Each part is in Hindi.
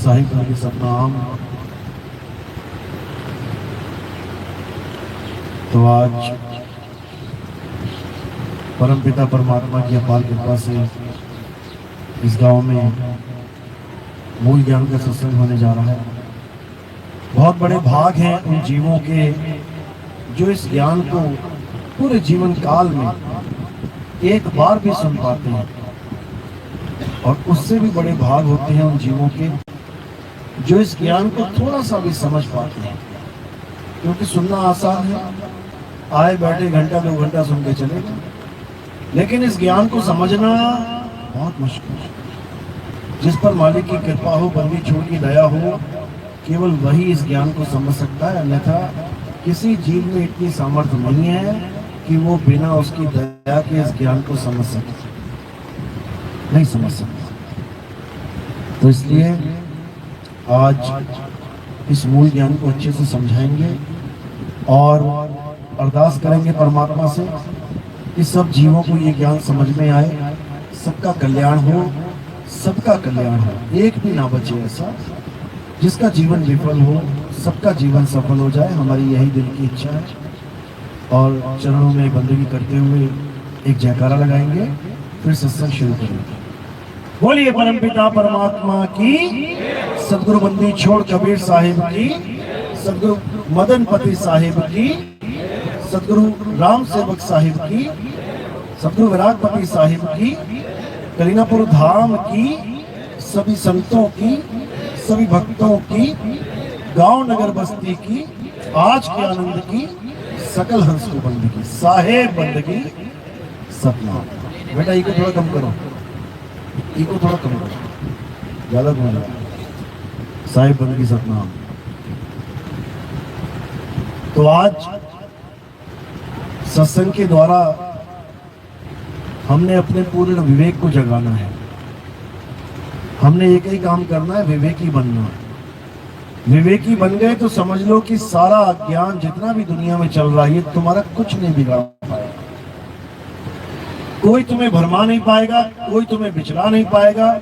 साहिब के सतनाम। तो आज परमपिता परमात्मा की अपार कृपा से इस गांव में मूल ज्ञान का सत्संग होने जा रहा है। बहुत बड़े भाग हैं उन जीवों के जो इस ज्ञान को पूरे जीवन काल में एक बार भी सुन पाते हैं, और उससे भी बड़े भाग होते हैं उन जीवों के जो इस ज्ञान को थोड़ा सा भी समझ पाते हैं। क्योंकि सुनना आसान है, आए बैठे घंटा 2 घंटा सुन के चले गए, लेकिन इस ज्ञान को समझना बहुत मुश्किल है। जिस पर मालिक की कृपा हो, बंदी छोड़ की दया हो, केवल वही इस ज्ञान को समझ सकता है। अन्यथा किसी जीव में इतनी सामर्थ्य नहीं है कि वो बिना उसकी दया के इस ज्ञान को समझ सके, नहीं समझ सकता। तो इसलिए आज इस मूल ज्ञान को अच्छे से समझाएंगे और अरदास करेंगे परमात्मा से कि सब जीवों को ये ज्ञान समझ में आए, सबका कल्याण हो, सबका कल्याण हो, एक भी ना बचे ऐसा जिसका जीवन विफल हो, सबका जीवन सफल हो जाए। हमारी यही दिल की इच्छा है। और चरणों में बंदगी करते हुए एक जयकारा लगाएंगे, फिर सत्संग शुरू करेंगे। बोलिए परमपिता परमात्मा की, सदगुरु बंदी छोड़ कबीर साहिब की, सदगुरु मदन पति साहिब की, सदगुरु राम सेवक साहिब की, सदगुरु विराटपति साहिब की, कलीनापुर धाम की, सभी संतों की, सभी भक्तों की, गांव नगर बस्ती की, आज के आनंद की, सकल हंस को बंदगी, साहेब बंदगी सतनाम। बेटा इको थोड़ा कम करो, इको थोड़ा कम करो, ज्यादा घूम रहा है। साहेब बंदगी सतनाम। तो आज सत्संग के द्वारा हमने अपने पूर्ण विवेक को जगाना है। हमने एक ही काम करना है, विवेकी बनना है। विवेकी बन गए तो समझ लो कि सारा ज्ञान जितना भी दुनिया में चल रहा है तुम्हारा कुछ नहीं बिगाड़ पाएगा। कोई तुम्हें भरमा नहीं पाएगा, कोई तुम्हें बिचला नहीं पाएगा।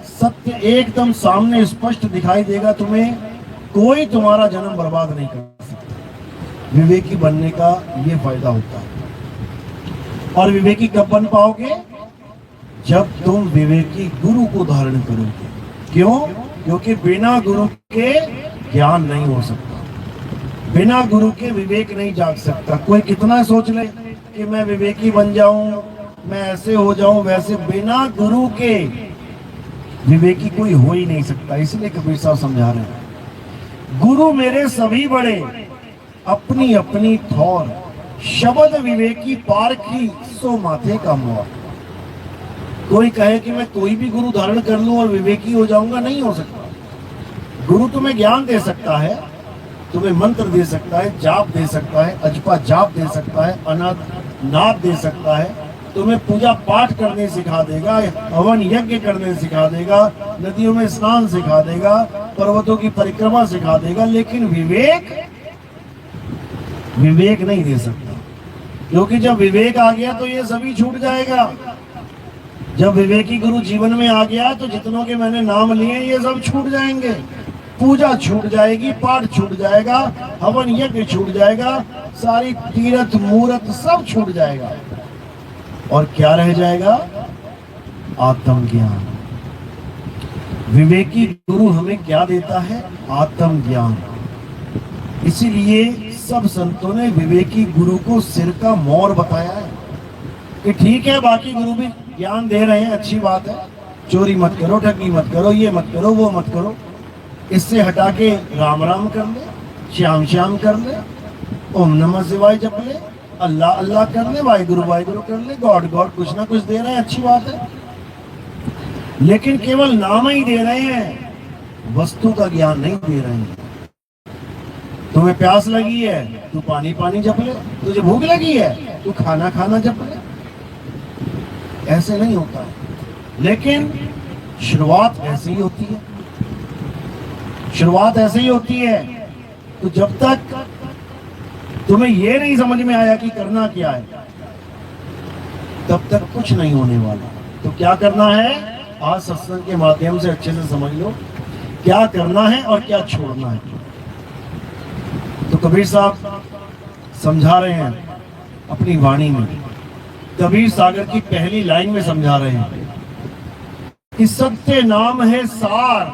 सत्य एकदम सामने स्पष्ट दिखाई देगा तुम्हें, कोई तुम्हारा जन्म बर्बाद नहीं कर सकता। विवेकी बनने का ये फायदा होता है। और विवेकी कब बन पाओगे? जब तुम विवेकी गुरु को धारण करोगे। क्यों? क्योंकि बिना गुरु के ज्ञान नहीं हो सकता, बिना गुरु के विवेक नहीं जाग सकता। कोई कितना सोच ले कि मैं विवेकी बन जाऊं, मैं ऐसे हो जाऊं वैसे, बिना गुरु के विवेकी कोई हो ही नहीं सकता। इसलिए कबीर साहब समझा रहे हैं, गुरु मेरे सभी बड़े, अपनी अपनी ठौर, शब्द विवेकी पार की, सो माथे का मोर। कोई कहे कि मैं कोई भी गुरु धारण कर लूं और विवेकी हो जाऊंगा, नहीं हो सकता। गुरु तुम्हें ज्ञान दे सकता है, तुम्हें मंत्र दे सकता है, जाप दे सकता है, अजपा जाप दे सकता है, अनाथ नाद दे सकता है, तुम्हें पूजा पाठ करने सिखा देगा, हवन यज्ञ करने सिखा देगा, नदियों में स्नान सिखा देगा, पर्वतों की परिक्रमा सिखा देगा, लेकिन विवेक नहीं दे सकता। क्योंकि जब विवेक आ गया तो ये सभी छूट जाएगा। जब विवेकी गुरु जीवन में आ गया तो जितनों के मैंने नाम लिए ये सब छूट जाएंगे। पूजा छूट जाएगी, पाठ छूट जाएगा, हवन यज्ञ छूट जाएगा, सारी तीर्थ मूर्त सब छूट जाएगा। और क्या रह जाएगा? आत्मज्ञान। विवेकी गुरु हमें क्या देता है? आत्मज्ञान। इसीलिए सब संतों ने विवेकी गुरु को सिर का मोर बताया है कि ठीक है बाकी गुरु भी ज्ञान दे रहे हैं, अच्छी बात है, चोरी मत करो, ठगी मत करो, ये मत करो, वो मत करो, इससे हटा के राम राम कर ले, श्याम श्याम कर ले, ओम नमः शिवाय जप ले, अल्लाह अल्लाह कर ले, वाहिगुरु कर ले, गॉड गॉड, कुछ ना कुछ दे रहे हैं, अच्छी बात है। लेकिन केवल नाम ही दे रहे हैं, वस्तु का ज्ञान नहीं दे रहे हैं। तुम्हें प्यास लगी है, तू पानी पानी जप ले, तुझे भूख लगी है, तू खाना खाना जप ले। ऐसे नहीं होता, लेकिन शुरुआत ऐसे ही होती है, शुरुआत ऐसे ही होती है। तो जब तक तुम्हें ये नहीं समझ में आया कि करना क्या है, तब तक कुछ नहीं होने वाला। तो क्या करना है? आज सत्संग के माध्यम से अच्छे से समझ लो क्या करना है और क्या छोड़ना है। तो कबीर साहब समझा रहे हैं अपनी वाणी में, कबीर सागर की पहली लाइन में समझा रहे हैं कि सत्य नाम है सार,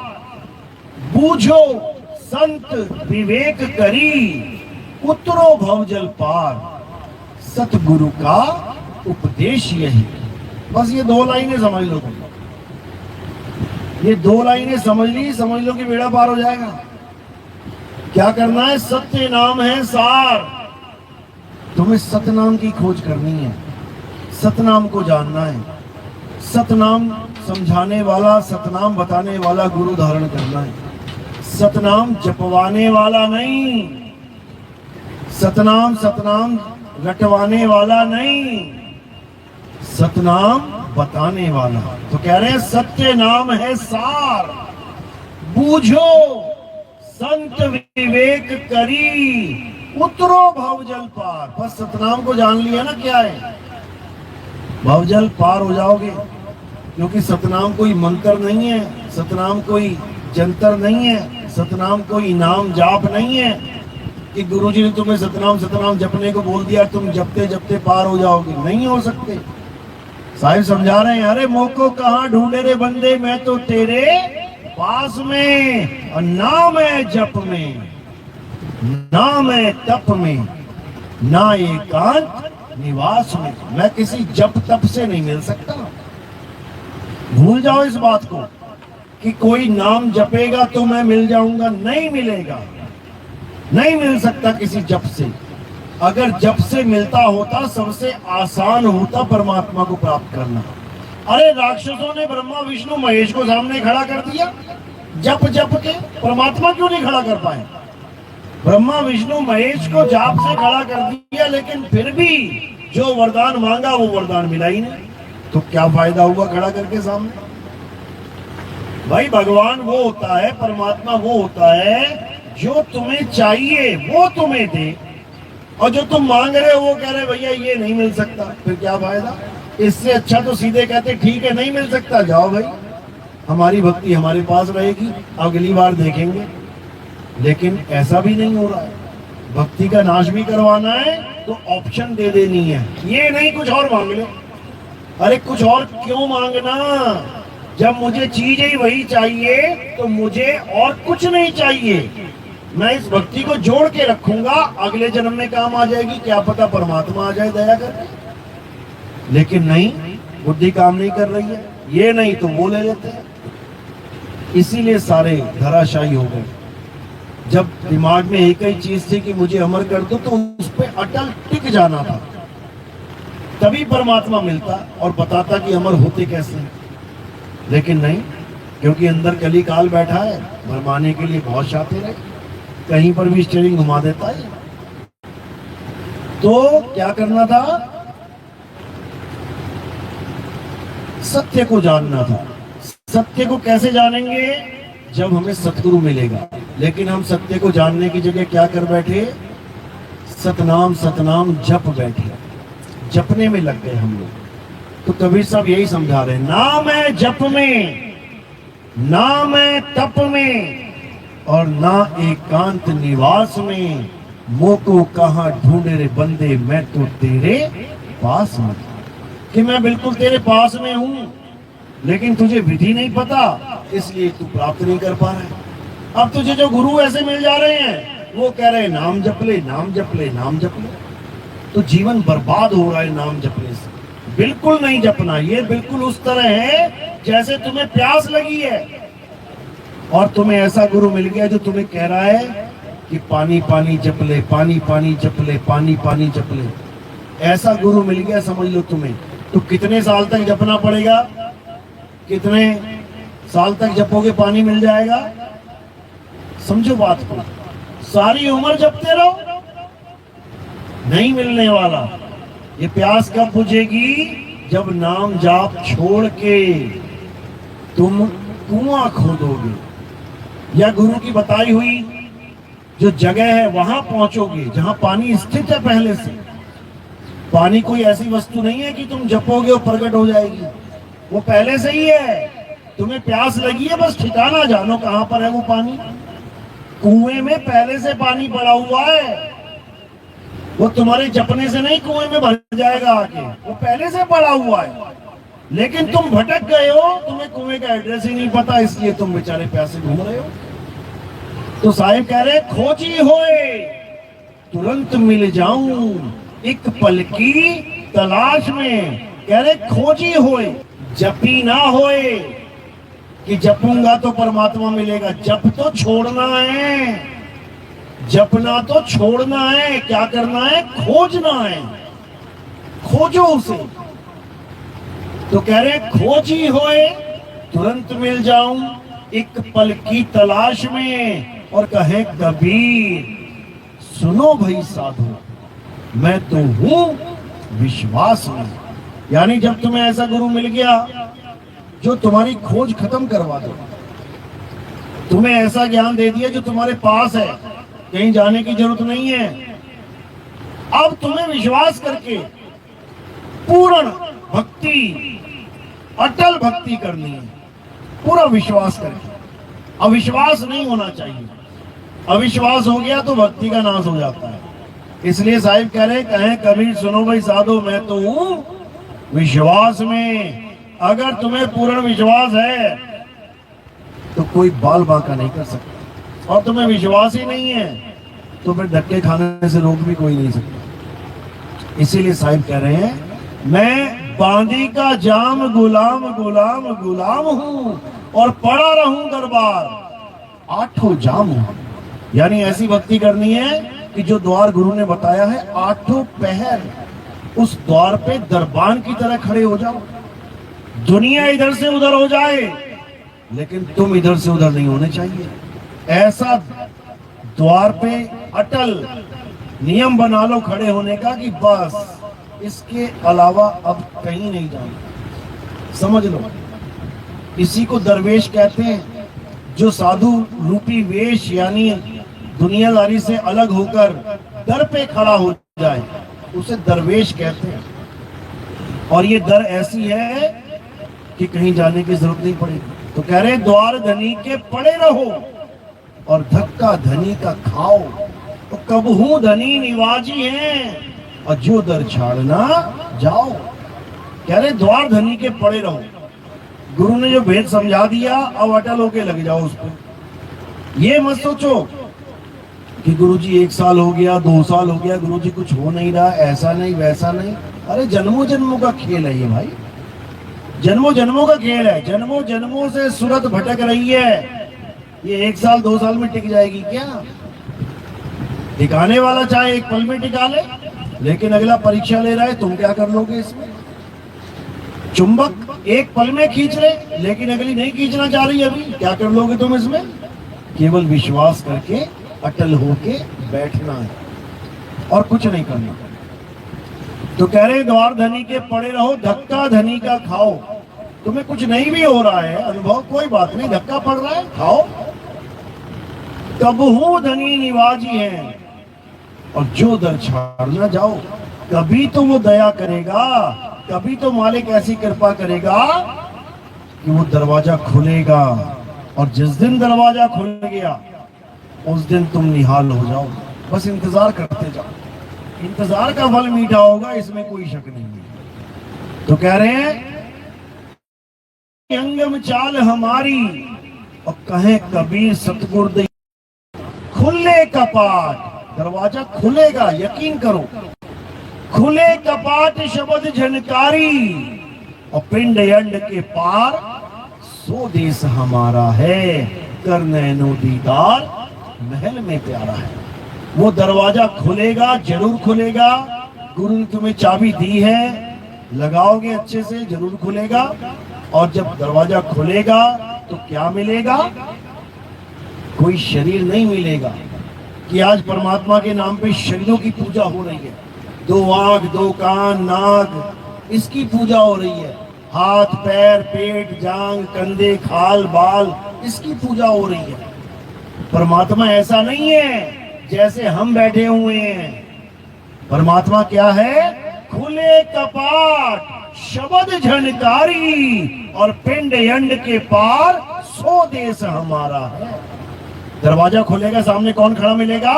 बूझो संत विवेक करी, उतरो भवजल पार, सतगुरु का उपदेश यही। बस ये 2 लाइनें समझ लो तुम, ये 2 लाइनें समझ लो कि बेड़ा पार हो जाएगा। क्या करना है? सत्य नाम है सार, तुम्हें सतनाम की खोज करनी है, सतनाम को जानना है, सतनाम समझाने वाला, सतनाम बताने वाला गुरु धारण करना है, सतनाम जपवाने वाला नहीं, सतनाम रटवाने वाला नहीं, सतनाम बताने वाला। तो कह रहे हैं सत्य नाम है सार, बूझो संत विवेक करी, उतरो भवजल पार। बस सतनाम को जान लिया ना क्या है, भवजल पार हो जाओगे। क्योंकि सतनाम कोई मंत्र नहीं है, सतनाम कोई जंतर नहीं है, सतनाम कोई नाम जाप नहीं है कि गुरुजी ने तुम्हें सतनाम जपने को बोल दिया, तुम जपते जपते पार हो जाओगे। नहीं हो सकते। साहिब समझा रहे हैं, अरे मोको कहाँ ढूंढे रे बंदे, मैं तो तेरे पास में, और ना मैं जप में, ना मैं तप में, ना एकांत निवास में। मैं किसी जप तप से नहीं मिल सकता। भूल जाओ इस बात को कि कोई नाम जपेगा तो मैं मिल जाऊंगा, नहीं मिलेगा, नहीं मिल सकता किसी जप से। अगर जप से मिलता होता सबसे आसान होता परमात्मा को प्राप्त करना। अरे राक्षसों ने ब्रह्मा विष्णु महेश को सामने खड़ा कर दिया, जप जप के परमात्मा क्यों नहीं खड़ा कर पाए? ब्रह्मा विष्णु महेश को जाप से खड़ा कर दिया, लेकिन फिर भी जो वरदान मांगा वो वरदान मिला ही नहीं। तो क्या फायदा हुआ खड़ा करके सामने? भाई भगवान वो होता है, परमात्मा वो होता है जो तुम्हें चाहिए वो तुम्हें दे, और जो तुम मांग रहे हो वो कह रहे भैया ये नहीं मिल सकता, फिर क्या फायदा? इससे अच्छा तो सीधे कहते ठीक है नहीं मिल सकता, जाओ भाई, हमारी भक्ति हमारे पास रहेगी, अगली बार देखेंगे। लेकिन ऐसा भी नहीं हो रहा है। भक्ति का नाश भी करवाना है तो ऑप्शन दे देनी है, ये नहीं कुछ और मांग लो। अरे कुछ और क्यों मांगना, जब मुझे चीज ही वही चाहिए तो मुझे और कुछ नहीं चाहिए। मैं इस भक्ति को जोड़ के रखूंगा, अगले जन्म में काम आ जाएगी, क्या पता परमात्मा आ जाए दया करके। लेकिन नहीं, बुद्धि काम नहीं कर रही है, ये नहीं तो वो ले लेते हैं। इसीलिए सारे धराशायी हो गए। जब दिमाग में एक ही चीज थी कि मुझे अमर कर दो, तो उस पर अटल टिक जाना था, तभी परमात्मा मिलता और बताता कि अमर होते कैसे। लेकिन नहीं, क्योंकि अंदर कली काल बैठा है, भरमाने के लिए बहुत शातिर है, कहीं पर भी स्टीयरिंग घुमा देता है। तो क्या करना था? सत्य को जानना था। सत्य को कैसे जानेंगे? जब हमें सतगुरु मिलेगा। लेकिन हम सत्य को जानने की जगह क्या कर बैठे? सतनाम सतनाम जप बैठे, जपने में लग गए हम लोग। तो कबीर साहब यही समझा रहे हैं, ना मैं जप में, ना मैं तप में, और ना एकांत निवास में, मोको कहाँ ढूंढे रे बंदे, मैं तो तेरे पास में। कि मैं बिल्कुल तेरे पास में हूं, लेकिन तुझे विधि नहीं पता, इसलिए तू प्राप्त नहीं कर पा रहा है। अब तुझे जो गुरु ऐसे मिल जा रहे हैं, वो कह रहे हैं नाम जप ले, नाम जप ले, नाम जप ले। तो जीवन बर्बाद हो रहा है नाम जपने से। बिल्कुल नहीं जपना। ये बिल्कुल उस तरह है जैसे तुम्हें प्यास लगी है और तुम्हें ऐसा गुरु मिल गया जो तुम्हें कह रहा है कि पानी पानी जप ले, पानी पानी जप ले, पानी पानी जप ले। ऐसा गुरु मिल गया समझ लो तुम्हें, तो कितने साल तक जपना पड़ेगा? कितने साल तक जपोगे पानी मिल जाएगा? समझो बात को। सारी उम्र जपते रहो, नहीं मिलने वाला। ये प्यास कब बुझेगी? जब नाम जाप छोड़ के तुम कुआं खोदोगे या गुरु की बताई हुई जो जगह है वहां पहुंचोगे जहां पानी स्थित है पहले से। पानी कोई ऐसी वस्तु नहीं है कि तुम जपोगे और प्रकट हो जाएगी, वो पहले से ही है। तुम्हें प्यास लगी है, बस ठिकाना जानो कहां पर है वो पानी। कुएं में पहले से पानी पड़ा हुआ है, वो तुम्हारे जपने से नहीं कुएं में भर जाएगा आके, वो पहले से पड़ा हुआ है। लेकिन तुम भटक गए हो, तुम्हें कुएं का एड्रेस ही नहीं पता, इसलिए तुम बेचारे प्यासे घूम रहे हो। तो साहिब कह रहे खोजी होए तुरंत मिल जाऊं, एक पल की तलाश में। कह रहे खोजी होए, जपी ना होए कि जपूंगा तो परमात्मा मिलेगा। जप तो छोड़ना है, जपना तो छोड़ना है, क्या करना है? खोजना है, खोजो उसे। तो कह रहे खोजी होए तुरंत मिल जाऊं, एक पल की तलाश में। और कहे कबीर सुनो भाई साधु, मैं तो हूं विश्वास में। यानी जब तुम्हें ऐसा गुरु मिल गया जो तुम्हारी खोज खत्म करवा दो, तुम्हें ऐसा ज्ञान दे दिया जो तुम्हारे पास है, कहीं जाने की जरूरत नहीं है। अब तुम्हें विश्वास करके पूर्ण भक्ति, अटल भक्ति करनी है, पूरा विश्वास करके। अविश्वास नहीं होना चाहिए, अविश्वास हो गया तो भक्ति का नाश हो जाता है। इसलिए साहिब कह रहे कहें कबीर सुनो भाई साधो, मैं तो हूं विश्वास में। अगर तुम्हें पूर्ण विश्वास है तो कोई बाल बांका नहीं कर सकता, और तुम्हें विश्वास ही नहीं है तो फिर धक्के खाने से रोक भी कोई नहीं सकता। इसीलिए साहिब कह रहे हैं मैं बांदी का जाम गुलाम गुलाम गुलाम हूं और पड़ा रहूं दरबार आठों जाम हूं। यानी ऐसी भक्ति करनी है कि जो द्वार गुरु ने बताया है आठों पहर उस द्वार पे दरबान की तरह खड़े हो जाओ। दुनिया इधर से उधर हो जाए लेकिन तुम इधर से उधर नहीं होने चाहिए। ऐसा द्वार पे अटल नियम बना लो खड़े होने का कि बस इसके अलावा अब कहीं नहीं जाना। समझ लो, इसी को दरवेश कहते हैं। जो साधु रूपी वेश यानी दुनियादारी से अलग होकर दर पे खड़ा हो जाए उसे दरवेश कहते हैं। और ये दर ऐसी है कि कहीं जाने की जरूरत नहीं पड़ेगी। तो कह रहे द्वार धनी के पड़े रहो और धक्का धनी का खाओ, तो कब हूं धनी निवाजी हैं और जो दर छाड़ना जाओ। कह रहे द्वार धनी के पड़े रहो। गुरु ने जो भेद समझा दिया अब अटल होके लग जाओ उस पर। ये मत सोचो कि गुरुजी 1 साल हो गया 2 साल हो गया गुरुजी कुछ हो नहीं रहा, ऐसा नहीं वैसा नहीं। अरे जन्मों जन्मों का खेल है ये भाई, जन्मों जन्मों का खेल है। जन्मों जन्मों से सूरत भटक रही है, ये 1 साल 2 साल में टिक जाएगी क्या? टिकाने वाला चाहे 1 पल में टिका ले, लेकिन अगला परीक्षा ले रहा है, तुम क्या कर लोगे इसमें? चुंबक 1 पल में खींच रहे लेकिन अगली नहीं खींचना चाह रही अभी, क्या कर लोगे तुम इसमें? केवल विश्वास करके अटल होके बैठना है और कुछ नहीं करना। तो कह रहे द्वार धनी के पड़े रहो, धक्का धनी का खाओ। तुम्हें कुछ नहीं भी हो रहा है अनुभव, कोई बात नहीं, धक्का पड़ रहा है खाओ। कब हूं धनी निवाजी है और जो दर छाड़ना जाओ। कभी तो वो दया करेगा, कभी तो मालिक ऐसी कृपा करेगा कि वो दरवाजा खुलेगा। और जिस दिन दरवाजा खुल गया उस दिन तुम निहाल हो जाओ। बस इंतजार करते जाओ, इंतजार का फल मीठा होगा, इसमें कोई शक नहीं है। तो कह रहे हैं अंगम चाल हमारी और कहे कबीर सतगुर दे खुले कपाट। दरवाजा खुलेगा, यकीन करो। खुले कपाट शब्द झनकारी और पिंड अंड के पार सो देश हमारा है, कर नैनो दीदार महल में प्यारा है। वो दरवाजा खुलेगा, जरूर खुलेगा। गुरु ने तुम्हें चाबी दी है, लगाओगे अच्छे से जरूर खुलेगा। और जब दरवाजा खुलेगा तो क्या मिलेगा? कोई शरीर नहीं मिलेगा कि आज परमात्मा के नाम पे शरीरों की पूजा हो रही है। 2 आंख 2 कान नाक इसकी पूजा हो रही है। हाथ पैर पेट जांग कंधे खाल बाल इसकी पूजा हो रही है। परमात्मा ऐसा नहीं है जैसे हम बैठे हुए हैं। परमात्मा क्या है? खुले कपाट शब्द झनकारी, और पिंड यंड के पार सो देश हमारा है। दरवाजा खुलेगा, सामने कौन खड़ा मिलेगा?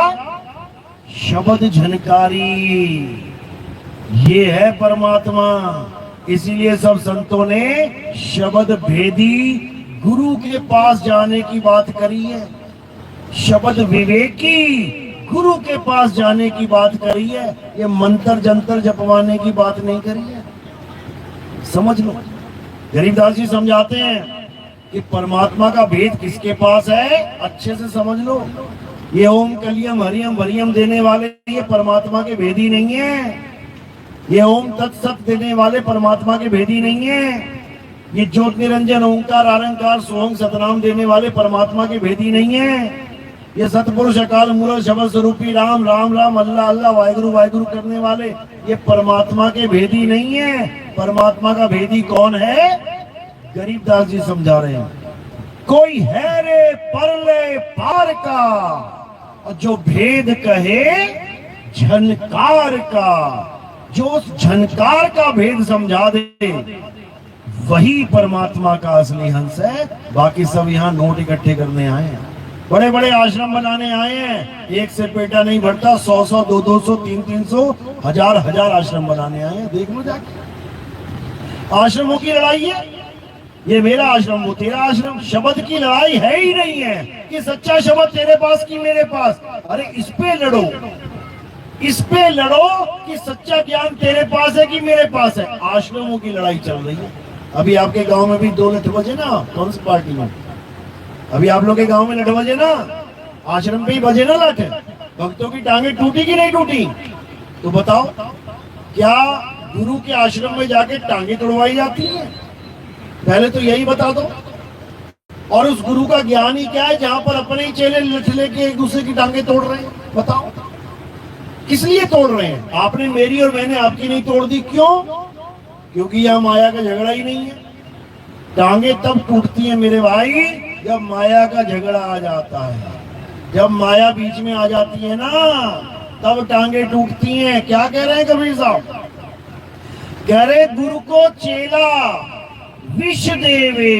शब्द झनकारी। ये है परमात्मा। इसीलिए सब संतों ने शब्द भेदी गुरु के पास जाने की बात करी है, शब्द विवेकी गुरु के पास जाने की बात करी है। ये मंत्र जंतर जपवाने की बात नहीं करी है। समझ लो, गरीबदास जी समझाते हैं कि परमात्मा का भेद किसके पास है, अच्छे से समझ लो। ये ओम कलियम हरियम वरियम देने वाले ये परमात्मा के भेदी नहीं है। ये ओम तत्सत देने वाले परमात्मा के भेदी नहीं है। ये ज्योत निरंजन ओंकार आरंकार सोहम सतनाम देने वाले परमात्मा के भेदी नहीं है। ये सतपुरुष अकाल मूरत शब्द स्वरूपी राम राम राम अल्लाह अल्लाह वाहिगुरु वाहिगुरु करने वाले ये परमात्मा के भेदी नहीं है। परमात्मा का भेदी कौन है? गरीबदास जी समझा रहे हैं। कोई है रे परले पार का, और जो भेद कहे झनकार का, जो उस झनकार का भेद समझा दे वही परमात्मा का असली हंस है। बाकी सब यहाँ नोट इकट्ठे करने आए हैं, बड़े बड़े आश्रम बनाने आए हैं। एक से पेटा नहीं भरता, 100 200 300 1000 आश्रम बनाने आए हैं। देख लो जाके, आश्रमों की लड़ाई है। ये मेरा आश्रम वो तेरा आश्रम, शब्द की लड़ाई है ही नहीं है कि सच्चा शब्द तेरे पास की मेरे पास। अरे इस पे लड़ो, इस पे लड़ो कि सच्चा ज्ञान तेरे पास है कि मेरे पास है। आश्रमों की लड़ाई चल रही है। अभी आपके गांव में भी 2 लठ बजे ना, कौन सी पार्टी में? अभी आप लोग के गांव में लठ बजे ना, आश्रम पे ही बजे ना लठ। भक्तों की टांगे टूटी कि नहीं टूटी? तो बताओ, क्या गुरु के आश्रम में जाके टांगे तोड़वाई जाती है? पहले तो यही बता दो। और उस गुरु का ज्ञान ही क्या है जहां पर अपने ही चेले लठ लेके एक दूसरे की टांगे तोड़ रहे हैं? बताओ किस लिए तोड़ रहे हैं? आपने मेरी और मैंने आपकी नहीं तोड़ दी, क्यों? क्योंकि यह माया का झगड़ा ही नहीं है। टांगे तब टूटती हैं मेरे भाई जब माया का झगड़ा आ जाता है। जब माया बीच में आ जाती है ना, तब टांगे टूटती हैं। क्या कह रहे हैं कबीर साहब? कह रहे गुरु को चेला विष देवे।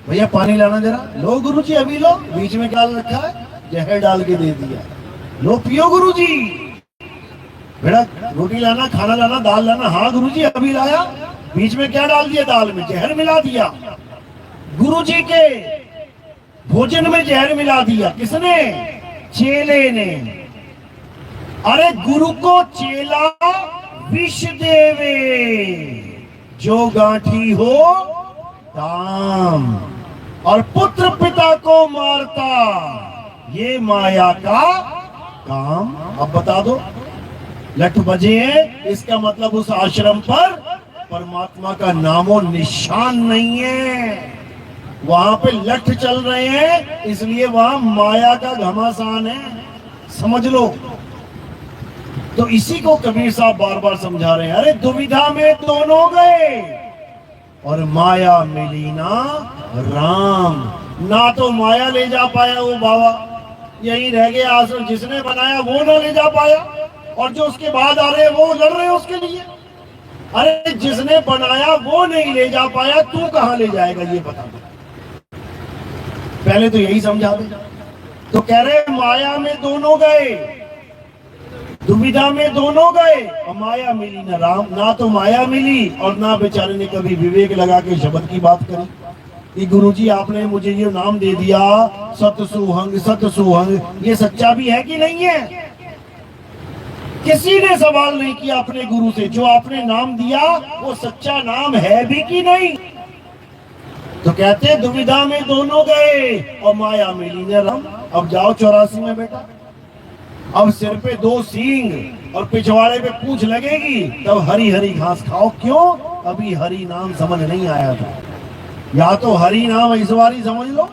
भैया पानी लाना जरा। लो गुरु जी, अभी लो। बीच में क्या रखा है? जहर डाल के दे दिया। लो पियो गुरु जी। बेटा रोटी लाना, खाना लाना, दाल लाना। हाँ गुरु जी अभी लाया। बीच में क्या डाल दिया? दाल में जहर मिला दिया। गुरु जी के भोजन में जहर मिला दिया। किसने? चेले ने। अरे गुरु को चेला विष देवे, जो गांठी हो काम, और पुत्र पिता को मारता, ये माया का काम। अब बता दो, लठ बजे हैं, इसका मतलब उस आश्रम पर परमात्मा का नामो निशान नहीं है। वहां पे लठ चल रहे हैं, इसलिए वहां माया का घमासान है। समझ लो। तो इसी को कबीर साहब बार बार समझा रहे हैं। अरे दुविधा में दोनों गए और माया मिली ना राम। ना तो माया ले जा पाया वो बाबा, यही रह गया आश्रम। जिसने बनाया वो ना ले जा पाया, और जो उसके बाद आ रहे हैं वो लड़ रहे हैं उसके लिए। अरे जिसने बनाया वो नहीं ले जा पाया, तू कहां ले जाएगा ये बता दो। पहले तो यही समझा दे। तो कह रहे माया में दोनों गए, दुविधा में दोनों गए, और माया मिली ना राम। ना तो माया मिली और ना बेचारे ने कभी विवेक लगा के शब्द की बात करी कि गुरुजी आपने मुझे ये नाम दे दिया सतसुहंग सतसुहंग, ये सच्चा भी है कि नहीं है? किसी ने सवाल नहीं किया अपने गुरु से, जो आपने नाम दिया वो सच्चा नाम है भी कि नहीं? तो कहते दुविधा में दोनों गए और माया मिली न राम। अब जाओ 84 में बेटा, अब सिर पे 2 सींग और पिछवाड़े पे पूंछ लगेगी, तब हरी हरी घास खाओ। क्यों? अभी हरी नाम समझ नहीं आया था। या तो हरी नाम इस बारी समझ लो,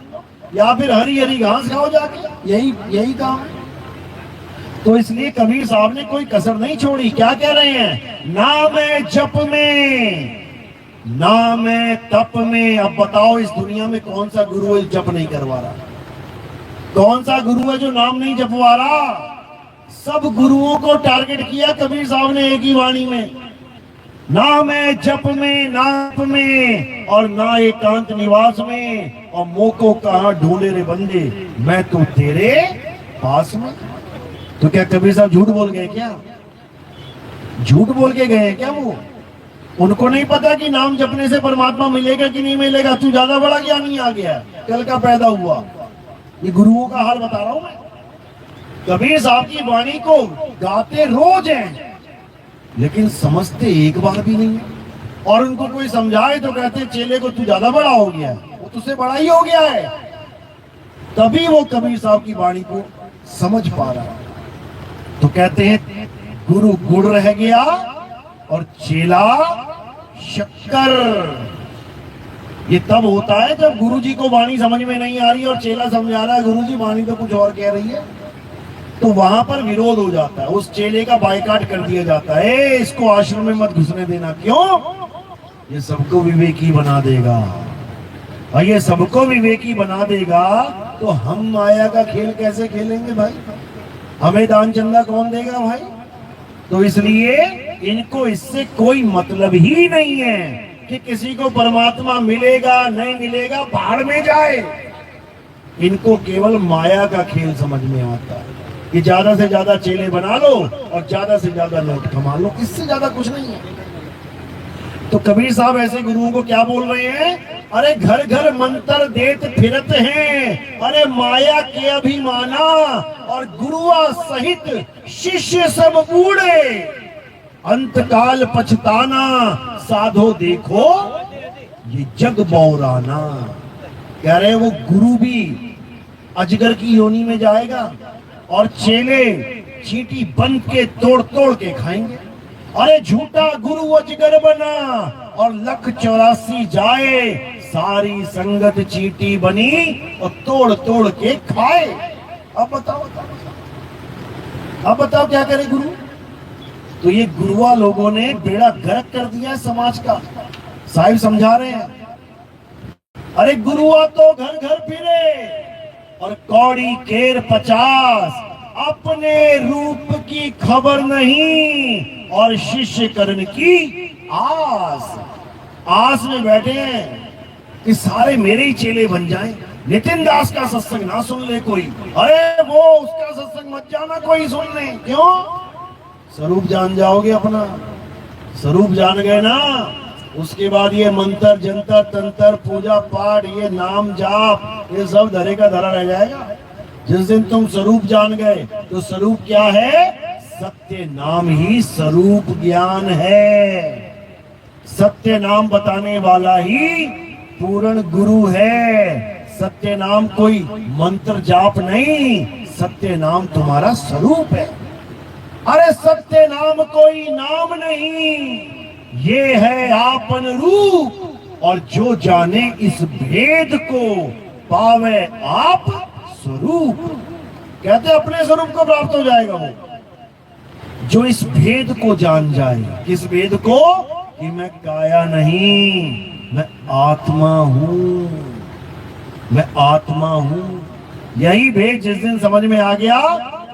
या फिर हरी हरी घास खाओ जाके। यही काम है। तो इसलिए कबीर साहब ने कोई कसर नहीं छोड़ी। क्या कह रहे हैं? नाम है जप में, नाम है तप में। अब बताओ इस दुनिया में कौन सा गुरु है जप नहीं करवा रहा? कौन सा गुरु है जो नाम नहीं जपवा रहा? सब गुरुओं को टारगेट किया कबीर साहब ने एक ही वाणी में। ना मैं जप में ना तप में और ना एकांत निवास में, और मोको कहां ढूंढे रे बंदे, मैं तो तेरे पास में। तो क्या कबीर साहब झूठ बोल गए क्या? झूठ बोल के गए क्या वो? उनको नहीं पता कि नाम जपने से परमात्मा मिलेगा कि नहीं मिलेगा? तू ज्यादा बड़ा ज्ञानी आ गया, कल का पैदा हुआ। ये गुरुओं का हाल बता रहा हूं मैं। कबीर साहब की वाणी को गाते रोज हैं, लेकिन समझते एक बार भी नहीं है। और उनको कोई समझाए तो कहते चेले को तू ज्यादा बड़ा हो गया, वो तुझसे बड़ा ही हो गया है। तभी वो कबीर साहब की वाणी को समझ पा रहा है। तो कहते हैं गुरु गुड़ रह गया और चेला शक्कर। ये तब होता है जब गुरु जी को वाणी समझ में नहीं आ रही और चेला समझा रहा है गुरु जी वाणी तो कुछ और कह रही है, तो वहां पर विरोध हो जाता है। उस चेले का बायकाट कर दिया जाता है, इसको आश्रम में मत घुसने देना। क्यों? ये सबको विवेकी बना देगा, और ये सबको विवेकी बना देगा तो हम माया का खेल कैसे खेलेंगे भाई? हमें दान चंदा कौन देगा भाई? तो इसलिए इनको इससे कोई मतलब ही नहीं है कि किसी को परमात्मा मिलेगा नहीं मिलेगा, भाड़ में जाए। इनको केवल माया का खेल समझ में आता है कि ज्यादा से ज्यादा चेले बना लो और ज्यादा से ज्यादा नोट कमा लो, इससे ज्यादा कुछ नहीं है। तो कबीर साहब ऐसे गुरुओं को क्या बोल रहे हैं? अरे घर घर मंत्र देत फिरत हैं, अरे माया के अभिमाना, और गुरुआ सहित शिष्य सब बूढ़े, अंतकाल पछताना, साधो देखो ये जग बौराना। कह रहे वो गुरु भी अजगर की योनि में जाएगा और चेले चींटी बंद के तोड़ तोड़ के खाएंगे। अरे झूठा गुरु अजगर बना और 1,84 जाए, सारी संगत चींटी बनी और तोड़ तोड़ के खाए। अब बताओ अब बताओ क्या करे गुरु? तो ये गुरुआ लोगों ने बेड़ा गर्क कर दिया समाज का। साहिब समझा रहे हैं, अरे गुरुआ तो घर घर फिरे और कौड़ी केर 50, अपने रूप की खबर नहीं और शिष्य करण की आस में बैठे हैं कि सारे मेरे ही चेले बन जाएं। नितिन दास का सत्संग ना सुन ले कोई, अरे वो उसका सत्संग मत जाना कोई सुन ले। क्यों? स्वरूप जान जाओगे अपना। स्वरूप जान गए ना, उसके बाद ये मंत्र जंतर तंत्र पूजा पाठ ये नाम जाप ये सब धरे का धरा रह जाएगा। जिस दिन तुम स्वरूप जान गए तो स्वरूप क्या है? सत्य नाम ही स्वरूप ज्ञान है। सत्य नाम बताने वाला ही पूर्ण गुरु है। सत्य नाम कोई मंत्र जाप नहीं, सत्य नाम तुम्हारा स्वरूप है। अरे सत्य नाम कोई नाम नहीं, ये है आपन रूप, और जो जाने इस भेद को पावे आप स्वरूप। कहते अपने स्वरूप को प्राप्त हो जाएगा वो जो इस भेद को जान जाए। किस भेद को? कि मैं काया नहीं, मैं आत्मा हूं, मैं आत्मा हूं। यही भेद जिस दिन समझ में आ गया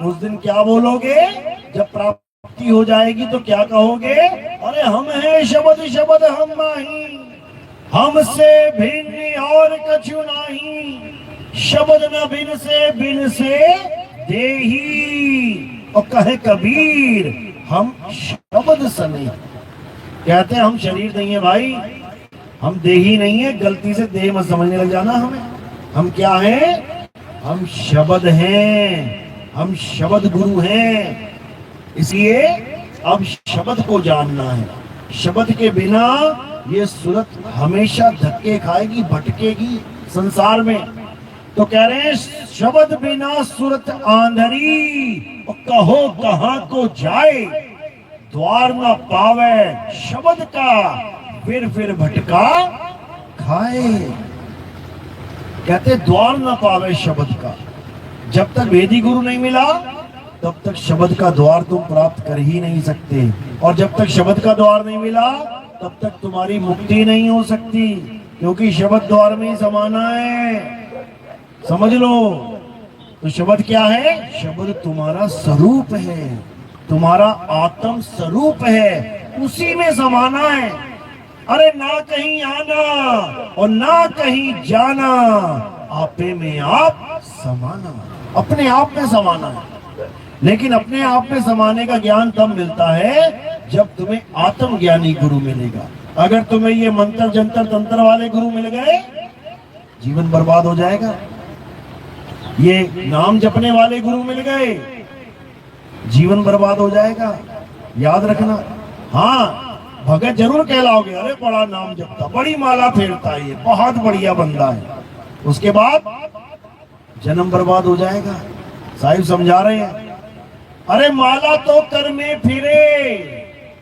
उस दिन क्या बोलोगे? जब प्राप्ति हो जाएगी तो क्या कहोगे? अरे हम हैं शब्द शब्द हम माही, हमसे भिन्न और कछु नहीं, शब्द न बिन से देही। और कहे कबीर हम शब्द सने। कहते हैं हम शरीर नहीं है भाई, हम देही नहीं है, गलती से देह मत समझने लग जाना हमें। हम क्या हैं? हम शब्द हैं, हम शब्द गुरु हैं। इसलिए अब शब्द को जानना है। शब्द के बिना ये सूरत हमेशा धक्के खाएगी, भटकेगी संसार में। तो कह रहे हैं शब्द बिना सूरत आंधरी, और कहो कहां को जाए, द्वार न पावे शब्द का, फिर भटका खाए। कहते द्वार न पावे शब्द का। जब तक वेदी गुरु नहीं मिला तब तक शब्द का द्वार तुम प्राप्त कर ही नहीं सकते, और जब तक शब्द का द्वार नहीं मिला तब तक तुम्हारी मुक्ति नहीं हो सकती, क्योंकि शब्द द्वार में ही समाना है। समझ लो। तो शब्द क्या है? शब्द तुम्हारा स्वरूप है, तुम्हारा आत्म स्वरूप है। उसी में समाना है। अरे ना कहीं आना और ना कहीं जाना, आपे में आप समाना, अपने आप में समाना है। लेकिन अपने आप में समाने का ज्ञान तब मिलता है जब तुम्हें आत्मज्ञानी गुरु मिलेगा। अगर तुम्हें ये मंत्र जंतर तंत्र वाले गुरु मिल गए, जीवन बर्बाद हो जाएगा। ये नाम जपने वाले गुरु मिल गए, जीवन बर्बाद हो जाएगा। याद रखना। हाँ, भगत जरूर कहलाओगे, अरे बड़ा नाम जपता, बड़ी माला फेरता है, ये बहुत बढ़िया बंदा है। उसके बाद जन्म बर्बाद हो जाएगा। साहिब समझा रहे हैं, अरे माला तो कर में फिरे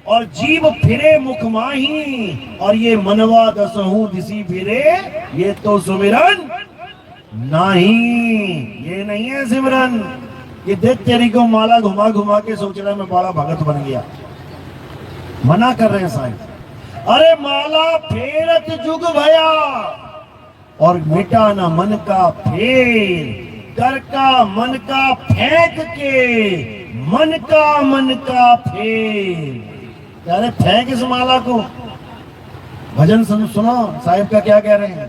और जीव फिरे मुख माही, और ये मनवा दसहू दिसी फिरे, ये तो सुमिरन नहीं, ये नहीं है सिमरन। ये देख तेरी को माला घुमा घुमा के सोच रहा है मैं बड़ा भगत बन गया। मना कर रहे हैं साहिब। अरे माला फेरत जुग भया और मिटा ना मन का फेर, कर का मन का फेंक के मन का फेर। अरे फेंक इस माला को। भजन सुनो साहिब का क्या कह रहे हैं।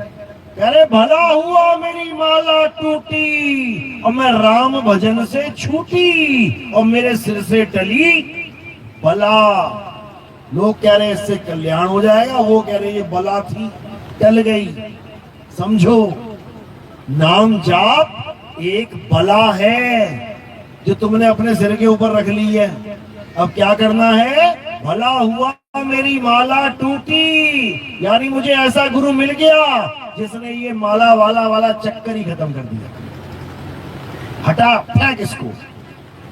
कह रहे भला हुआ मेरी माला टूटी और मैं राम भजन से छूटी, और मेरे सिर से टली बला। लोग कह रहे इससे कल्याण हो जाएगा, वो कह रहे ये बला थी टल गई। समझो, नाम जाप एक बला है जो तुमने अपने सिर के ऊपर रख ली है। अब क्या करना है, भला हुआ मेरी माला टूटी, यानी मुझे ऐसा गुरु मिल गया जिसने ये माला वाला चक्कर ही खत्म कर दिया। हटा, फेंक इसको।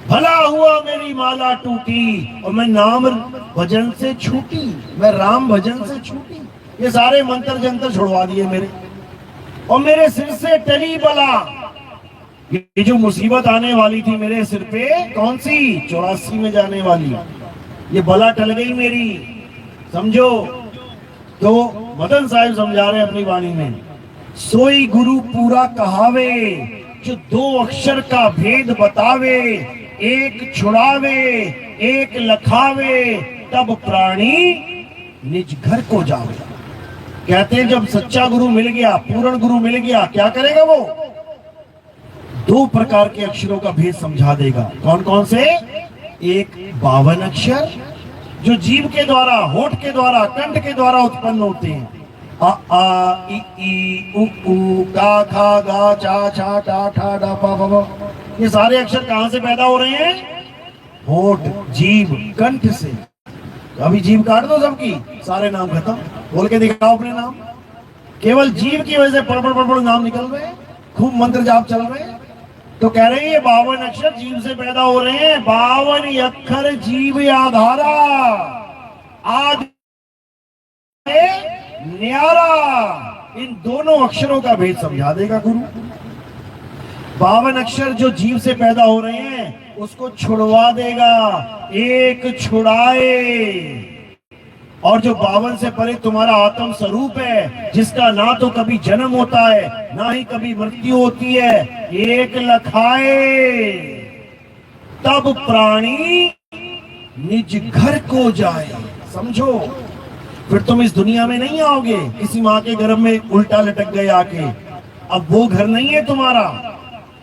भला हुआ मेरी माला टूटी और मैं नाम भजन से छूटी, मैं राम भजन से छूटी। ये सारे मंत्र जंतर छुड़वा दिए मेरे, और मेरे सिर से टली बला। ये जो मुसीबत आने वाली थी मेरे सिर पे, कौन सी, 84 में जाने वाली, ये बला टल गई मेरी। समझो। तो मदन साहिब समझा रहे हैं अपनी वाणी में, सोई गुरु पूरा कहावे, जो 2 अक्षर का भेद बतावे, एक छुड़ावे एक लखावे, तब प्राणी निज घर को जावे। कहते हैं जब सच्चा गुरु मिल गया, पूर्ण गुरु मिल गया, क्या करेगा वो, 2 प्रकार के अक्षरों का भेद समझा देगा। कौन कौन से, एक 52 अक्षर जो जीव के द्वारा, होठ के द्वारा, कंठ के द्वारा उत्पन्न होते हैं। आ आ इ ई उ ऊ का खा गा चा छा टा ठा डा पा बा। ये सारे अक्षर कहां से पैदा हो रहे हैं, होठ, जीव, कंठ से। अभी जीव काट दो सबकी, सारे नाम खत्म। बोल के दिखाओ अपने नाम। केवल जीव की वजह से पड़ नाम निकल रहे हैं, खूब मंत्र जाप चल रहे हैं। तो कह रहे हैं ये 52 अक्षर जीव से पैदा हो रहे हैं। 52 अक्षर जीव आधारा, आदि न्यारा। इन दोनों अक्षरों का भेद समझा देगा गुरु। 52 अक्षर जो जीव से पैदा हो रहे हैं उसको छुड़वा देगा, एक छुड़ाए। और जो 52 से परे तुम्हारा आत्म स्वरूप है, जिसका ना तो कभी जन्म होता है ना ही कभी मृत्यु होती है, एक लखाए, तब प्राणी निज घर को जाए। समझो, फिर तुम इस दुनिया में नहीं आओगे किसी माँ के गर्भ में उल्टा लटक गए आके। अब वो घर नहीं है तुम्हारा,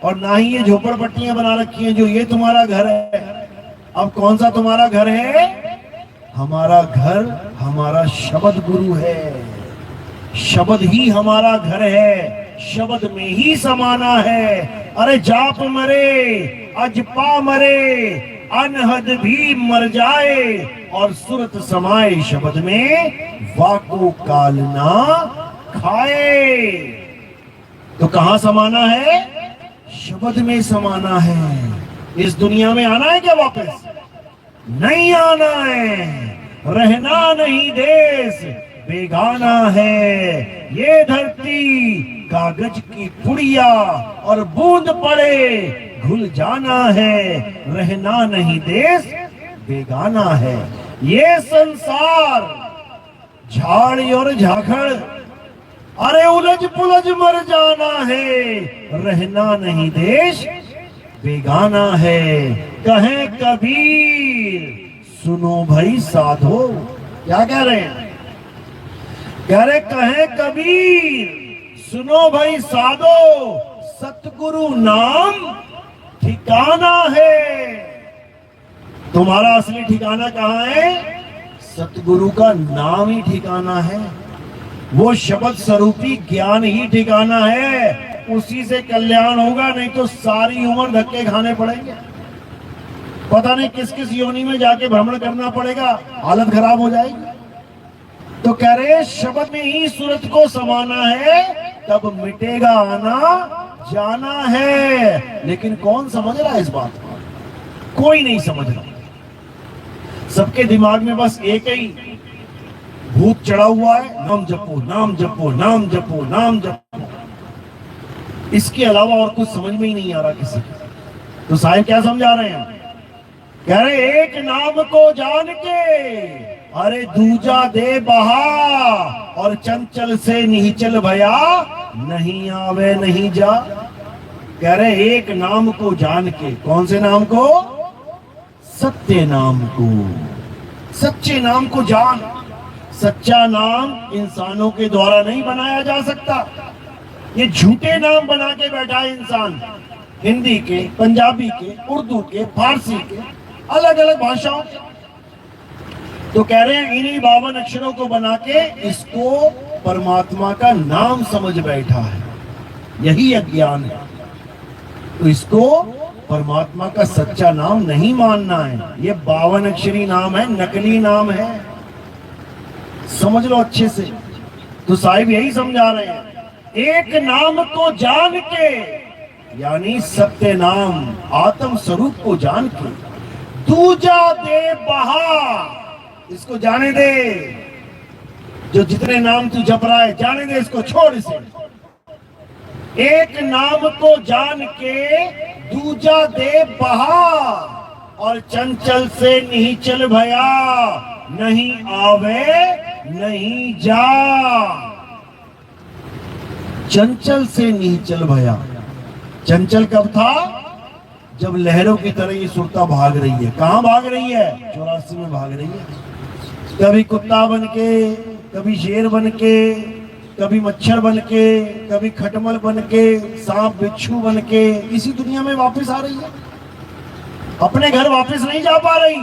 और ना ही ये झोपड़पट्टियां बना रखी हैं जो ये तुम्हारा घर है। अब कौन सा तुम्हारा घर है, हमारा घर हमारा शब्द गुरु है। शब्द ही हमारा घर है, शब्द में ही समाना है। अरे जाप मरे अजपा मरे, अनहद भी मर जाए, और सुरत समाए शब्द में, वाको काल ना खाए। तो कहां समाना है, शब्द में समाना है। इस दुनिया में आना है क्या वापस, नहीं आना है। रहना नहीं देश बेगाना है, ये धरती कागज की पुड़िया, और बूंद पड़े घुल जाना है। रहना नहीं देश बेगाना है, ये संसार झाड़ी और झाखड़, अरे उलझ पुलझ मर जाना है। रहना नहीं देश बेगाना है, कहे कबीर सुनो भाई साधो। क्या कह रहे हैं? कह रहे कहे कबीर सुनो भाई साधो, सतगुरु नाम ठिकाना है। तुम्हारा असली ठिकाना कहाँ है? सतगुरु का नाम ही ठिकाना है। वो शब्द स्वरूपी ज्ञान ही ठिकाना है। उसी से कल्याण होगा, नहीं तो सारी उम्र धक्के खाने पड़ेंगे। पता नहीं किस किस योनि में जाके भ्रमण करना पड़ेगा, हालत खराब हो जाएगी। तो कह रहे शब्द में ही सूरत को समाना है, तब मिटेगा आना जाना है। लेकिन कौन समझ रहा है इस बात को? कोई नहीं समझ रहा। सबके दिमाग में बस एक ही भूत चढ़ा हुआ है, नाम जपो नाम जपो नाम जपो नाम जपो। इसके अलावा और कुछ समझ में ही नहीं आ रहा किसी को। तो साहिब क्या समझा रहे हैं? कह रहे एक नाम को जान के अरे दूजा दे बहा, और चंचल से निहिचल भया नहीं आवे नहीं जा। कह रहे एक नाम को जान के, कौन से नाम को? सत्य नाम को। सच्चे नाम को जान। सच्चा नाम इंसानों के द्वारा नहीं बनाया जा सकता। ये झूठे नाम बना के बैठा है इंसान, हिंदी के, पंजाबी के, उर्दू के, फारसी के, अलग अलग भाषाओं के। तो कह रहे हैं इन्हीं 52 अक्षरों को बना के इसको परमात्मा का नाम समझ बैठा है। यही अज्ञान है। तो इसको परमात्मा का सच्चा नाम नहीं मानना है। ये 52 अक्षरी नाम है, नकली नाम है। समझ लो अच्छे से। तो साहिब यही समझा रहे हैं, एक नाम को जान के, यानी सत्य नाम आत्म स्वरूप को जान के, दूजा दे बहा, इसको जाने दे। जो जितने नाम तू जप रहा है जाने दे, इसको छोड़ इसे। एक नाम को जान के दूजा दे बहा, और चंचल से निहिचल भया नहीं आवे नहीं जा। चंचल से निहिचल भया। चंचल कब था? जब लहरों की तरह ये सुरता भाग रही है। कहां भाग रही है? 84 में भाग रही है। कभी कुत्ता बन के, कभी शेर बन के, कभी मच्छर बन के, कभी खटमल बन के, सांप बिच्छू बन के इसी दुनिया में वापस आ रही है। अपने घर वापस नहीं जा पा रही,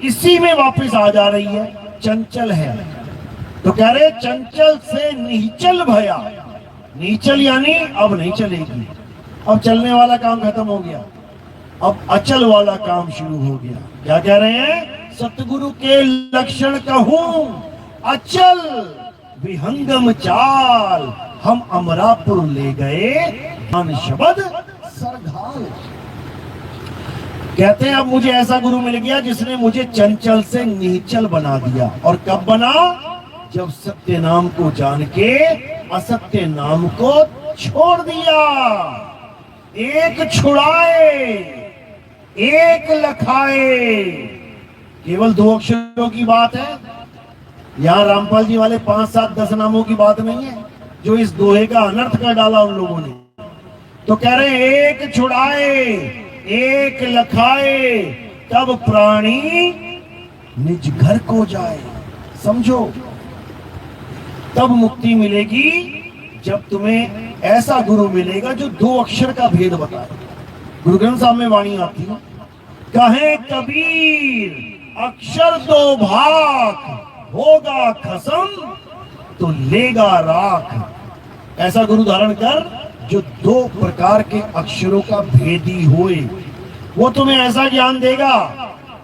इसी में वापस आ जा रही है। चंचल है। तो कह रहे चंचल से निचल भया। निचल यानी अब नहीं चलेगी, अब चलने वाला काम खत्म हो गया, अब अचल वाला काम शुरू हो गया। क्या कह रहे हैं? सतगुरु के लक्षण कहूं अचल विहंगम चाल, हम अमरापुर ले गए मन शब्द सरघाल। कहते हैं अब मुझे ऐसा गुरु मिल गया जिसने मुझे चंचल से निचल बना दिया। और कब बना? जब सत्य नाम को जान के असत्य नाम को छोड़ दिया। एक छुड़ाए एक लखाए, केवल 2 अक्षरों की बात है। यहाँ रामपाल जी वाले 5, 7, 10 नामों की बात नहीं है जो इस दोहे का अनर्थ कर डाला उन लोगों ने। तो कह रहे एक छुड़ाए एक लखाए, तब प्राणी निज घर को जाए। समझो, तब मुक्ति मिलेगी जब तुम्हें ऐसा गुरु मिलेगा जो 2 अक्षर का भेद बताए। गुरु ग्रंथ साहब में वाणी आती है, कहे कबीर अक्षर 2 भाग, होगा खसम तो लेगा राख। ऐसा गुरु धारण कर जो 2 प्रकार के अक्षरों का भेदी होए। वो तुम्हें ऐसा ज्ञान देगा,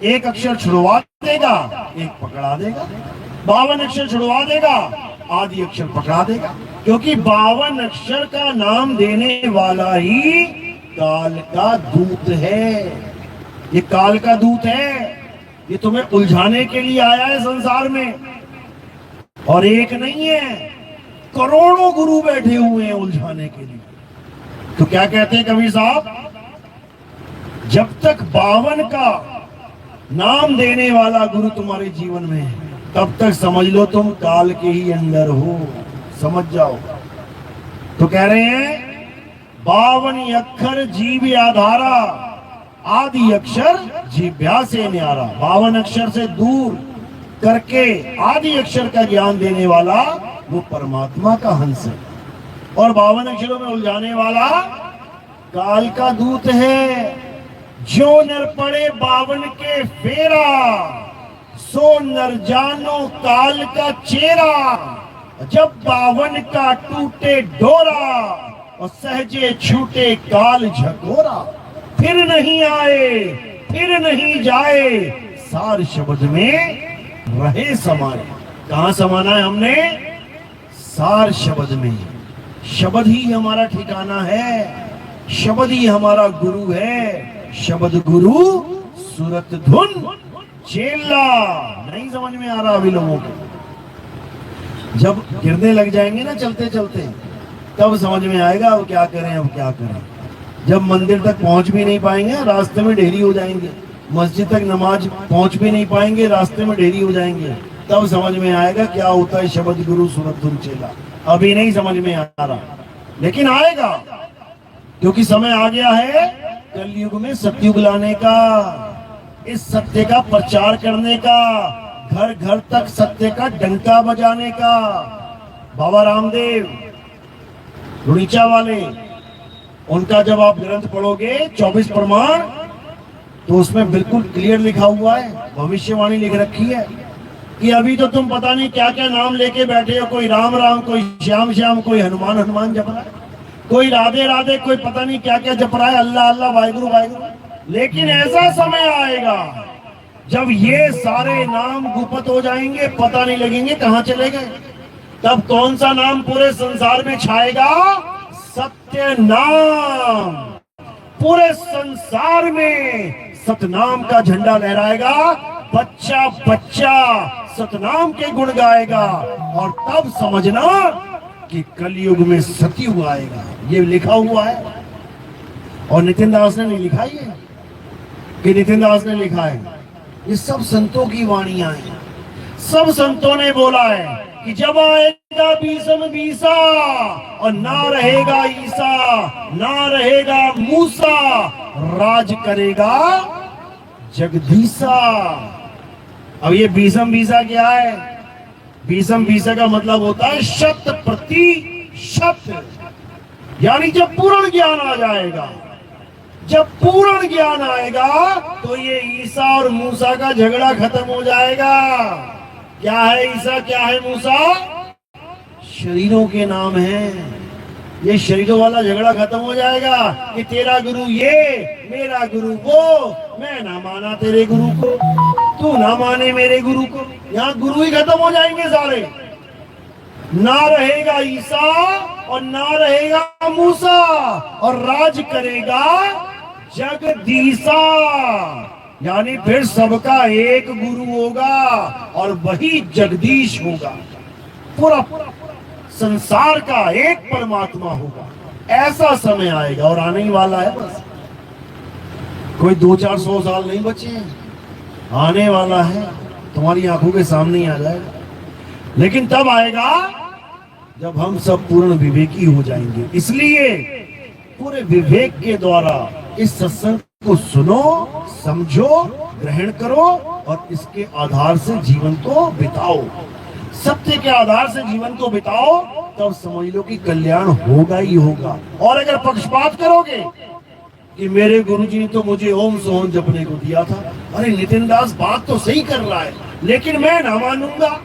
एक अक्षर छुड़वा देगा, एक पकड़ा देगा। 52 अक्षर छुड़वा देगा, आदि अक्षर पकड़ा देगा। क्योंकि 52 अक्षर का नाम देने वाला ही काल का दूत है। ये काल का दूत है, ये तुम्हें उलझाने के लिए आया है संसार में। और एक नहीं है, करोड़ों गुरु बैठे हुए हैं उलझाने के लिए। तो क्या कहते हैं कबीर साहब? जब तक 52 का नाम देने वाला गुरु तुम्हारे जीवन में है, तब तक समझ लो तुम काल के ही अंदर हो। समझ जाओ। तो कह रहे हैं 52 अक्षर जीव आधारा, आदि अक्षर जिह्वा से न्यारा, 52 अक्षर से दूर करके आदि अक्षर का ज्ञान देने वाला वो परमात्मा का हंस है, और 52 अक्षरों में उलझाने वाला काल का दूत है। जो नर पड़े 52 के फेरा, सो नर जानो काल का चेहरा। जब 52 का टूटे डोरा, और सहजे छूटे काल झकोरा। फिर नहीं आए फिर नहीं जाए, सार शब्द में रहे समाये। कहां समाना है हमने? सार शब्द में। शब्द ही हमारा ठिकाना है, शब्द ही हमारा गुरु है। शब्द गुरु सूरत धुन चेला। नहीं समझ में आ रहा अभी लोगों को। जब गिरने लग जाएंगे ना चलते चलते, तब समझ में आएगा अब क्या करें अब क्या करें। जब मंदिर तक पहुंच भी नहीं पाएंगे, रास्ते में ढेरी हो जाएंगे। मस्जिद तक नमाज पहुंच भी नहीं पाएंगे, रास्ते में ढेरी हो जाएंगे। तब समझ में आएगा क्या होता है शब्द गुरु सूरत धुन चेला। अभी नहीं समझ में आ रहा, लेकिन आएगा, क्योंकि समय आ गया है कलयुग में सतयुग लाने का, इस सत्य का प्रचार करने का, घर घर तक सत्य का डंका बजाने का। बाबा रामदेव रुड़ीचा वाले, उनका जब आप ग्रंथ पढ़ोगे 24 प्रमाण, तो उसमें बिल्कुल क्लियर लिखा हुआ है, भविष्यवाणी लिख रखी है कि अभी तो तुम पता नहीं क्या क्या नाम लेके बैठे हो। कोई राम राम, कोई श्याम श्याम, कोई हनुमान हनुमान जप रहा है, कोई राधे राधे, कोई पता नहीं क्या क्या जप रहा है, अल्लाह अल्लाह वाहिगुरु वाहिगुरु। लेकिन ऐसा समय आएगा जब ये सारे नाम गुप्त हो जाएंगे, पता नहीं लगेंगे कहां चले गए। तब कौन सा नाम पूरे संसार में छाएगा? सत्य नाम। पूरे संसार में सतनाम का झंडा लहराएगा, बच्चा बच्चा सतनाम के गुण गाएगा। और तब समझना कि कलयुग में सतयुग आएगा। ये लिखा हुआ है, और नितिन दास ने नहीं लिखा ये, कि नितिन दास ने लिखा है, ये सब संतों की वाणियां हैं। सब संतों ने बोला है कि जब आएगा बीसम बीसा, और ना रहेगा ईसा ना रहेगा मूसा, राज करेगा जगदीसा। अब ये बीसम बीसा क्या है? बीसम बीसा का मतलब होता है 100%। यानी जब पूर्ण ज्ञान आ जाएगा, जब पूर्ण ज्ञान आएगा तो ये ईसा और मूसा का झगड़ा खत्म हो जाएगा। क्या है ईसा, क्या है मूसा? शरीरों के नाम हैं। ये शरीरों वाला झगड़ा खत्म हो जाएगा कि तेरा गुरु ये, मेरा गुरु वो, मैं ना माना तेरे गुरु को, तू ना माने मेरे गुरु को। यहाँ गुरु ही खत्म हो जाएंगे सारे। ना रहेगा ईसा और ना रहेगा मूसा, और राज करेगा जगदीसा। यानी फिर सबका एक गुरु होगा और वही जगदीश होगा। पूरा संसार का एक परमात्मा होगा। ऐसा समय आएगा, और आने ही वाला है। बस कोई 200-400 साल नहीं बचे हैं, आने वाला है, तुम्हारी आंखों के सामने ही आ जाएगा। लेकिन तब आएगा जब हम सब पूर्ण विवेकी हो जाएंगे। इसलिए पूरे विवेक के द्वारा इस सत्संग को सुनो, समझो, ग्रहण करो, और इसके आधार से जीवन को बिताओ। सत्य के आधार से जीवन को बिताओ, तब समझ लो कि कल्याण होगा ही होगा। और अगर पक्षपात करोगे कि मेरे गुरुजी ने तो मुझे ओम सोहम जपने को दिया था, अरे नितिन दास बात तो सही कर रहा है, लेकिन मैं ना मानूंगा,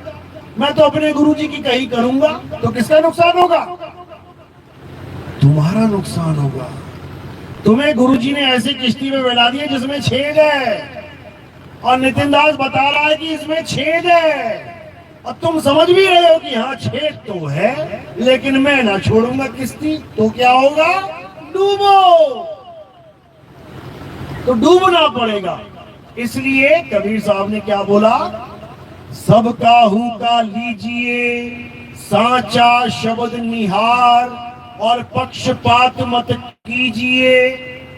मैं तो अपने गुरुजी की कही करूंगा, तो किसका नुकसान होगा? तुम्हारा नुकसान होगा। तुम्हें गुरुजी ने ऐसी किश्ती में बैठा दिया जिसमें छेद है, और नितिन दास बता रहा है कि इसमें छेद है, और तुम समझ भी रहे हो कि हाँ छेद तो है, लेकिन मैं ना छोड़ूंगा किश्ती, तो क्या होगा? डूबो। तो डूबना पड़ेगा। इसलिए कबीर साहब ने क्या बोला? सबका हुका लीजिए साचा शब्द निहार, और पक्षपात मत कीजिए,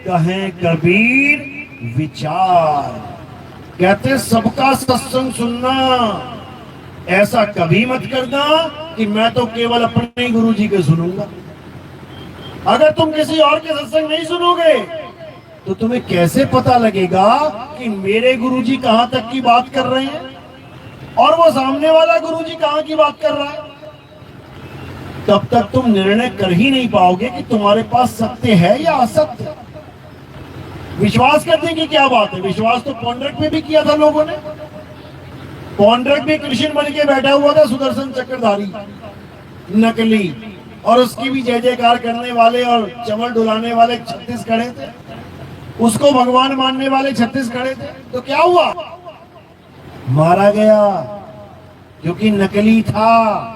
कहें कबीर विचार। कहते सबका सत्संग सुनना, ऐसा कभी मत करना कि मैं तो केवल अपने ही गुरु जी के सुनूंगा। अगर तुम किसी और के सत्संग नहीं सुनोगे तो तुम्हें कैसे पता लगेगा कि मेरे गुरुजी कहां तक की बात कर रहे हैं और वो सामने वाला गुरुजी कहां की बात कर रहा है? तब तक तुम निर्णय कर ही नहीं पाओगे कि तुम्हारे पास सत्य है या असत्य। विश्वास करने की क्या बात है, विश्वास तो पौंड्रक में भी किया था लोगों ने। पौंड्रक भी कृष्ण बन के बैठा हुआ था, सुदर्शन चक्रधारी नकली, और उसकी भी जय जयकार करने वाले और चमर डुलाने वाले 36 खड़े थे, उसको भगवान मानने वाले 36 खड़े थे। तो क्या हुआ? मारा गया, क्योंकि नकली था।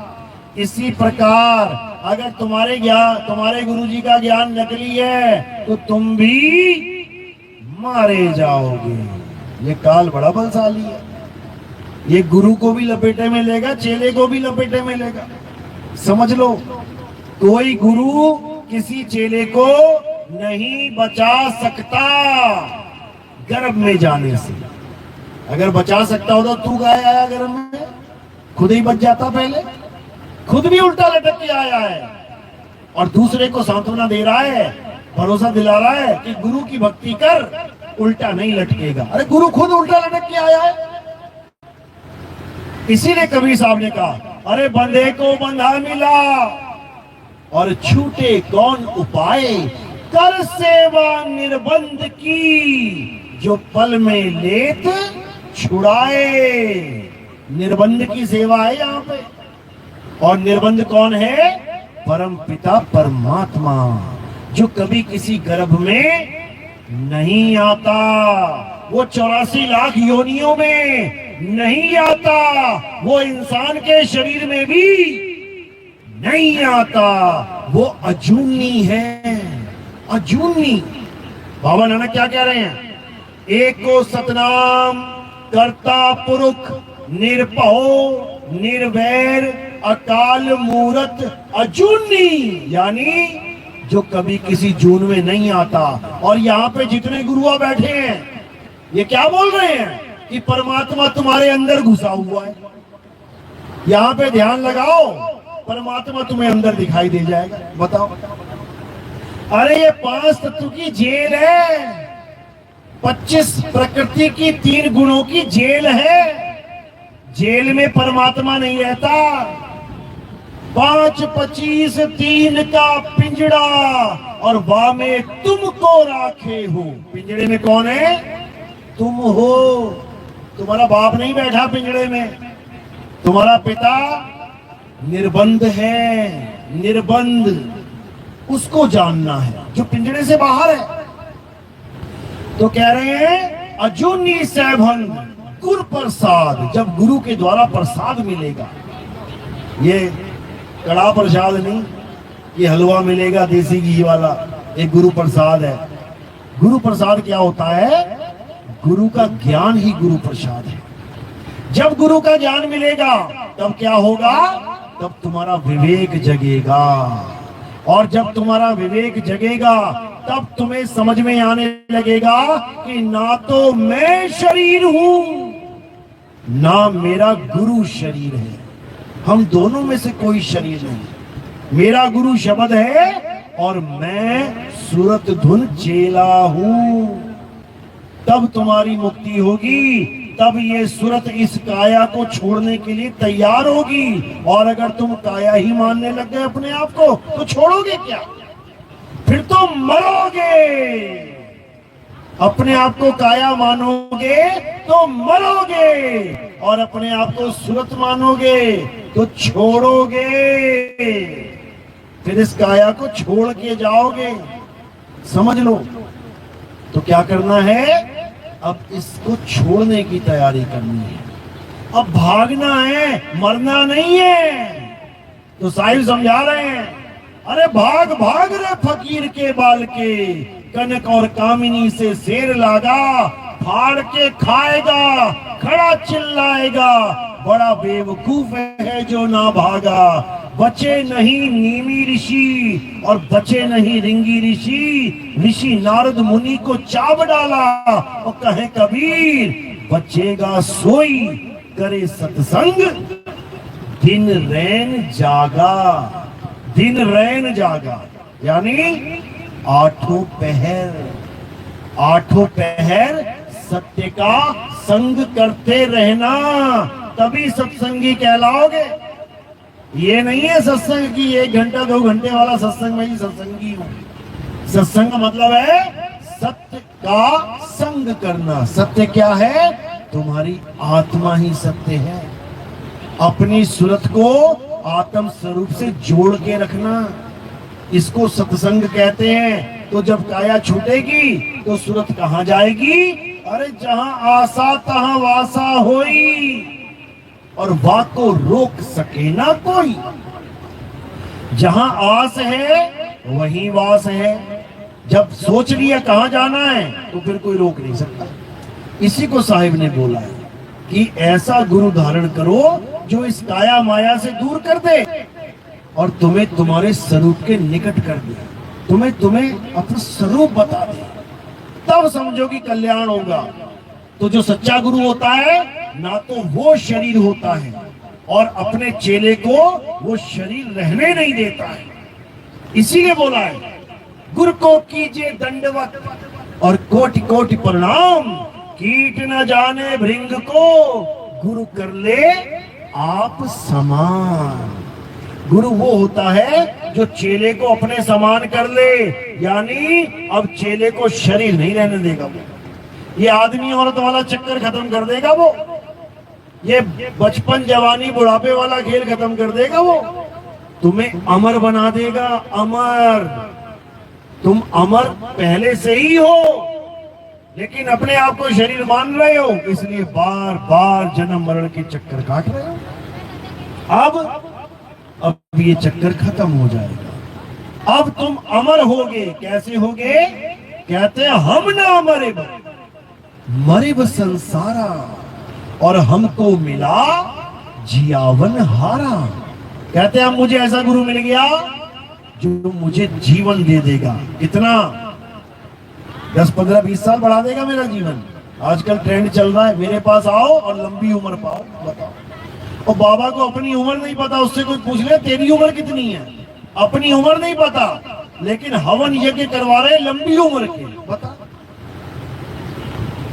इसी प्रकार अगर तुम्हारे गुरुजी का ज्ञान नकली है तो तुम भी मारे जाओगे। ये काल बड़ा बलशाली है, ये गुरु को भी लपेटे में लेगा, चेले को भी लपेटे में लेगा। समझ लो, कोई गुरु किसी चेले को नहीं बचा सकता गर्भ में जाने से। अगर बचा सकता होता तो तू गाय आया गर्भ में, खुद ही बच जाता पहले। खुद भी उल्टा लटक के आया है और दूसरे को सांत्वना दे रहा है, भरोसा दिला रहा है कि गुरु की भक्ति कर, उल्टा नहीं लटकेगा। अरे गुरु खुद उल्टा लटक के आया है। इसीलिए कबीर साहब ने कहा, अरे बंधे को बंधा मिला और छूटे कौन उपाय, कर सेवा निर्बंध की जो पल में लेत छुड़ाए। निर्बंध की सेवा है यहाँ पे, और निर्बंध कौन है? परम पिता परमात्मा, जो कभी किसी गर्भ में नहीं आता, वो 84 लाख योनियों में नहीं आता, वो इंसान के शरीर में भी नहीं आता, वो अजूनी है, अजूनी। बाबा नानक क्या कह रहे हैं? एक को सतनाम कर्ता पुरुष निर्भव निर्वैर अकाल मूरत अजूनी, यानी जो कभी किसी जून में नहीं आता। और यहाँ पे जितने गुरुआ बैठे हैं ये क्या बोल रहे हैं कि परमात्मा तुम्हारे अंदर घुसा हुआ है। यहाँ पे ध्यान लगाओ, परमात्मा तुम्हें अंदर दिखाई दे जाएगा। बताओ, अरे ये 5 तत्व की जेल है, 25 प्रकृति की 3 गुणों की जेल है। जेल में परमात्मा नहीं रहता। 5, 25, 3 का पिंजड़ा और वहां में तुमको राखे हो। पिंजड़े में कौन है? तुम हो। तुम्हारा बाप नहीं बैठा पिंजड़े में, तुम्हारा पिता निर्बंध है, निर्बंध। उसको जानना है जो पिंजड़े से बाहर है। तो कह रहे हैं अजूनी सैभंग गुरु प्रसाद, जब गुरु के द्वारा प्रसाद मिलेगा, ये कड़ा प्रसाद नहीं, ये हलवा मिलेगा देसी घी वाला, एक गुरु प्रसाद है। गुरु प्रसाद क्या होता है? गुरु का ज्ञान ही गुरु प्रसाद है। जब गुरु का ज्ञान मिलेगा तब क्या होगा? तब तुम्हारा विवेक जगेगा, और जब तुम्हारा विवेक जगेगा तब तुम्हें समझ में आने लगेगा कि ना तो मैं शरीर हूं ना मेरा गुरु शरीर है। हम दोनों में से कोई शरीर नहीं। मेरा गुरु शब्द है और मैं सूरत धुन चेला हूं। तब तुम्हारी मुक्ति होगी, तब ये सूरत इस काया को छोड़ने के लिए तैयार होगी। और अगर तुम काया ही मानने लग गए अपने आप को तो छोड़ोगे क्या? फिर तो मरोगे। अपने आप को काया मानोगे तो मरोगे, और अपने आप को सूरत मानोगे तो छोड़ोगे। फिर इस काया को छोड़ के जाओगे। समझ लो। तो क्या करना है? अब इसको छोड़ने की तैयारी करनी है। अब भागना है, मरना नहीं है। तो साहिब समझा रहे हैं, अरे भाग भाग रे फकीर के बाल के, कनक और कामिनी से शेर लागा, फाड़ के खाएगा, खड़ा चिल्लाएगा, बड़ा बेवकूफ है जो ना भागा। बचे नहीं नीमी ऋषि और बचे नहीं रिंगी ऋषि, ऋषि नारद मुनि को चाव डाला और कहे कबीर, बचेगा सोई करे सत्संग, दिन रैन जागा। दिन रैन जागा यानी 8 पहर, आठों पहर सत्य का संग करते रहना, तभी सत्संगी कहलाओगे। ये नहीं है सत्संग की 1 घंटा 2 घंटे वाला सत्संग में ही सत्संगी हूं। सत्संग मतलब है सत्य का संग करना। सत्य क्या है? तुम्हारी आत्मा ही सत्य है। अपनी सूरत को आत्म स्वरूप से जोड़ के रखना, इसको सत्संग कहते हैं। तो जब काया छूटेगी तो सूरत कहां जाएगी? अरे जहां आशा तहां वासा होई, और वाक को रोक सके ना कोई। जहां आस है वहीं वास है। जब सोच लिया कहां जाना है तो फिर कोई रोक नहीं सकता। इसी को साहिब ने बोला है कि ऐसा गुरु धारण करो जो इस काया माया से दूर कर दे और तुम्हें तुम्हारे स्वरूप के निकट कर दे, तुम्हें अपना स्वरूप बता दे, तब समझो कि कल्याण होगा। तो जो सच्चा गुरु होता है ना तो वो शरीर होता है और अपने चेले को वो शरीर रहने नहीं देता है। इसीलिए बोला है गुरु को कीजिए दंडवत और कोटि कोटि प्रणाम, कीट न जाने भृंग को गुरु कर ले आप समान। गुरु वो होता है जो चेले को अपने समान कर ले, यानी अब चेले को शरीर नहीं रहने देगा वो। ये आदमी औरत वाला चक्कर खत्म कर देगा वो। ये बचपन जवानी बुढ़ापे वाला खेल खत्म कर देगा वो। तुम्हें अमर बना देगा, अमर। तुम अमर पहले से ही हो, लेकिन अपने आप को शरीर मान रहे हो, इसलिए बार बार जन्म मरण के चक्कर काट रहे हो। अब ये चक्कर खत्म हो जाएगा। अब तुम अमर होगे। कैसे होगे? कहते हैं हम ना मरे मरे व संसारा, और हमको मिला जियावन हारा। कहते हैं मुझे ऐसा गुरु मिल गया जो मुझे जीवन दे देगा। कितना? 10 15 20 साल बढ़ा देगा मेरा जीवन। आजकल ट्रेंड चल रहा है मेरे पास आओ और लंबी उम्र पाओ। बताओ, और बाबा को अपनी उम्र नहीं पता, उससे कोई पूछ ले तेरी उम्र कितनी है? अपनी उम्र नहीं पता, लेकिन हवन यज्ञ करवा रहे लंबी उम्र के। बता,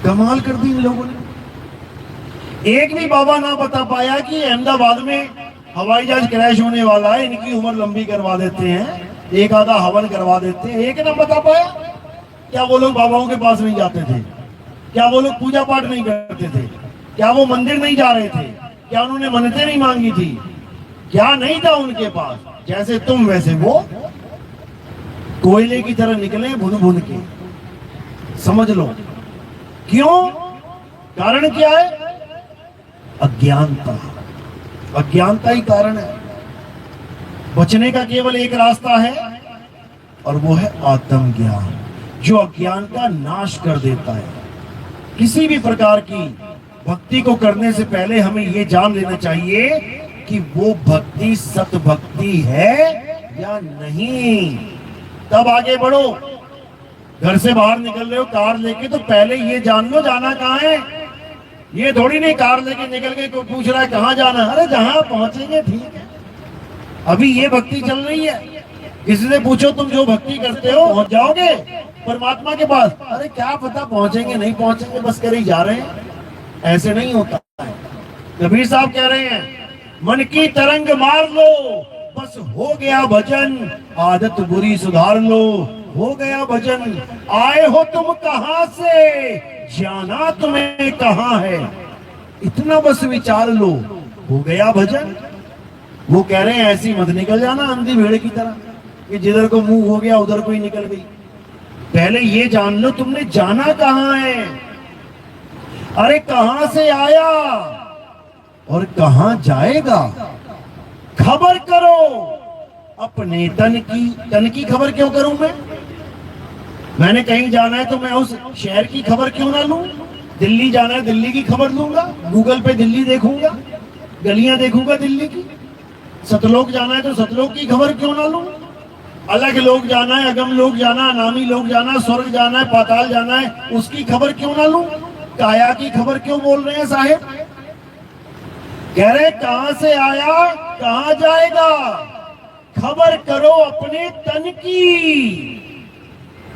कमाल कर दी इन लोगों ने। एक भी बाबा ना बता पाया कि अहमदाबाद में हवाई जहाज क्रैश होने वाला है, इनकी उम्र लंबी करवा देते हैं, एक आधा हवन करवा देते हैं। एक ना बता पाया। क्या वो लोग बाबाओं के पास नहीं जाते थे? क्या वो लोग पूजा पाठ नहीं करते थे? क्या वो मंदिर नहीं जा रहे थे? क्या उन्होंने मन्नतें नहीं मांगी थी? क्या नहीं था उनके पास? जैसे तुम वैसे वो, कोयले की तरह निकले भुन भुन के। समझ लो क्यों? कारण क्या है? अज्ञानता। अज्ञानता ही कारण है। बचने का केवल एक रास्ता है और वो है आत्मज्ञान, जो अज्ञान का नाश कर देता है। किसी भी प्रकार की भक्ति को करने से पहले हमें ये जान लेना चाहिए कि वो भक्ति सत भक्ति है या नहीं, तब आगे बढ़ो। घर से बाहर निकल रहे हो कार लेके, तो पहले ये जान लो जाना कहाँ है। ये थोड़ी नहीं कार लेके निकल के कोई पूछ रहा है कहाँ जाना है। अरे जहां पहुंचेंगे ठीक है। अभी ये भक्ति चल रही है, किसी से पूछो तुम जो भक्ति करते हो पहुंच जाओगे परमात्मा के पास? अरे क्या पता पहुंचेंगे नहीं पहुंचेंगे, बस करे ही जा रहे हैं। ऐसे नहीं होता है। कबीर साहब कह रहे हैं मन की तरंग मार लो, बस हो गया भजन, आदत बुरी सुधार लो, हो गया भजन। आए हो तुम कहां से, जाना तुम्हें कहां है, इतना बस विचार लो, हो गया भजन। वो कह रहे हैं ऐसी मत निकल जाना अंधी भेड़ की तरह कि जिधर को मुंह हो गया उधर को ही निकल गई। पहले ये जान लो तुमने जाना कहां है। अरे कहां से आया और कहां जाएगा, खबर करो अपने तन की खबर क्यों करूं मैं? मैंने कहीं जाना है तो मैं उस शहर की खबर क्यों ना लूं? दिल्ली जाना है दिल्ली की खबर लूंगा, गूगल पे दिल्ली देखूंगा, गलियां देखूंगा दिल्ली की। सतलोक जाना है तो सतलोक की खबर क्यों ना लूं? अलग लोग जाना है, अगम लोग जाना, अनामी लोग जाना, स्वर्ग जाना है, पाताल जाना है, उसकी खबर क्यों ना लूं? काया की खबर क्यों बोल रहे हैं साहेब? कह रहे कहां से आया कहां जाएगा, खबर करो अपने तन की।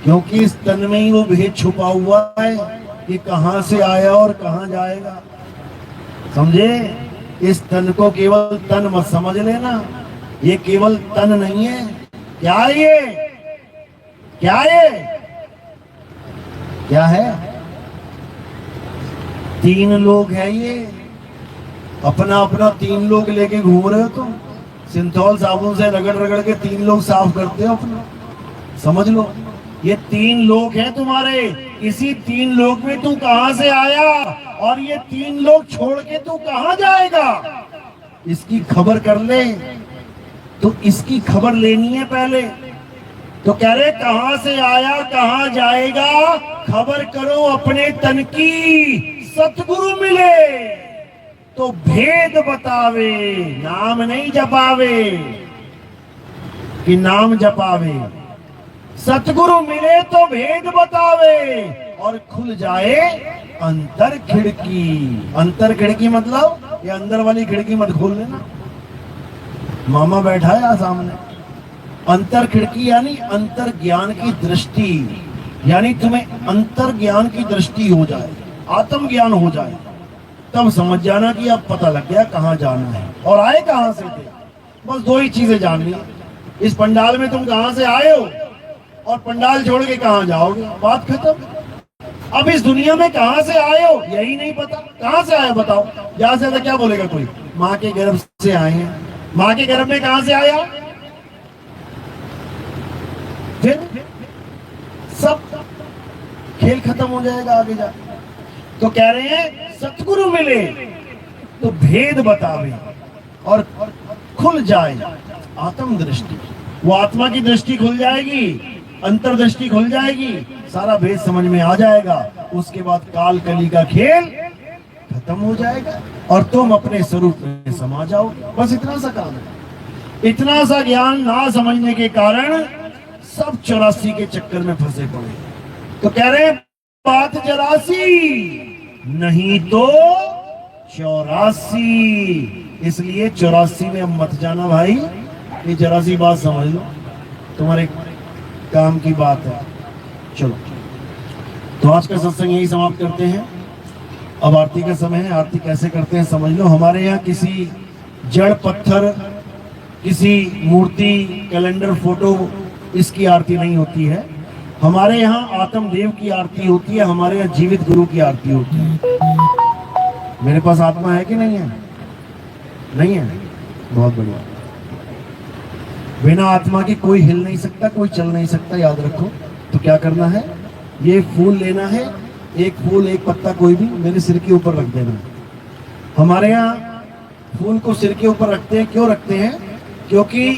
क्योंकि इस तन में ही वो भेद छुपा हुआ है कि कहां से आया और कहां जाएगा। समझे? इस तन को केवल तन मत समझ लेना, ये केवल तन नहीं है। क्या ये? क्या ये? क्या है? 3 लोग हैं ये, अपना अपना 3 लोग लेके घूम रहे हो तुम। सिंथॉल साबुन से रगड़ रगड़ के 3 लोग साफ करते हो अपना। समझ लो, ये 3 लोग हैं तुम्हारे। इसी 3 लोग में तू कहां से आया और ये 3 लोग छोड़ के तू कहां जाएगा, इसकी खबर कर ले। तो इसकी खबर लेनी है पहले। तो कह रहे कहां से आया कहां जाएगा, खबर करो अपने तन की। सतगुरु मिले तो भेद बतावे, नाम नहीं जपावे कि नाम जपावे। सतगुरु मिले तो भेद बतावे और खुल जाए अंतर खिड़की। अंतर खिड़की मतलब ये अंदर वाली खिड़की मत खोल लेना, मामा बैठा है यहाँ सामने। अंतर खिड़की यानी अंतर ज्ञान की दृष्टि, यानी तुम्हें अंतर ज्ञान की दृष्टि हो जाए, आत्म ज्ञान हो जाए, तब समझ जाना कि अब पता लग गया कहां जाना है और आए कहां से थे। बस 2 ही चीजें जाननी, इस पंडाल में तुम कहां से आए हो और पंडाल छोड़ के कहां जाओगे, बात खत्म। अब इस दुनिया में कहां से आए हो यही नहीं पता, कहां से आए बताओ। ज्यादा से ज्यादा क्या बोलेगा कोई, माँ के गर्भ से आए हैं। माँ के गर्भ में कहां से आया, फिर सब खेल खत्म हो जाएगा आगे जाके। तो कह रहे हैं सतगुरु मिले तो भेद बतावे और खुल जाए आत्म दृष्टि। वो आत्मा की दृष्टि खुल जाएगी, अंतर्दृष्टि खुल जाएगी, सारा भेद समझ में आ जाएगा। उसके बाद काल कली का खेल खत्म हो जाएगा और तुम अपने स्वरूप में समा जाओगे। बस इतना सा काम है। इतना सा ज्ञान ना समझने के कारण सब 84 के चक्कर में फंसे पड़े। तो कह रहे हैं बात 84 नहीं तो 84। इसलिए 84 में अब मत जाना भाई, ये 84 बात समझ लो, तुम्हारे काम की बात है। चलो, तो आज का सत्संग यही समाप्त करते हैं। अब आरती का समय है। आरती कैसे करते हैं समझ लो। हमारे यहाँ किसी जड़ पत्थर, किसी मूर्ति, कैलेंडर, फोटो, इसकी आरती नहीं होती है। हमारे यहाँ आत्मदेव की आरती होती है, हमारे यहाँ जीवित गुरु की आरती होती है। मेरे पास आत्मा है कि नहीं है? नहीं है, बहुत बढ़िया। बिना आत्मा के कोई हिल नहीं सकता, कोई चल नहीं सकता, याद रखो। तो क्या करना है, ये फूल लेना है, एक फूल एक पत्ता कोई भी मेरे सिर के ऊपर रख देना है। हमारे यहाँ फूल को सिर के ऊपर रखते हैं। क्यों रखते हैं? क्योंकि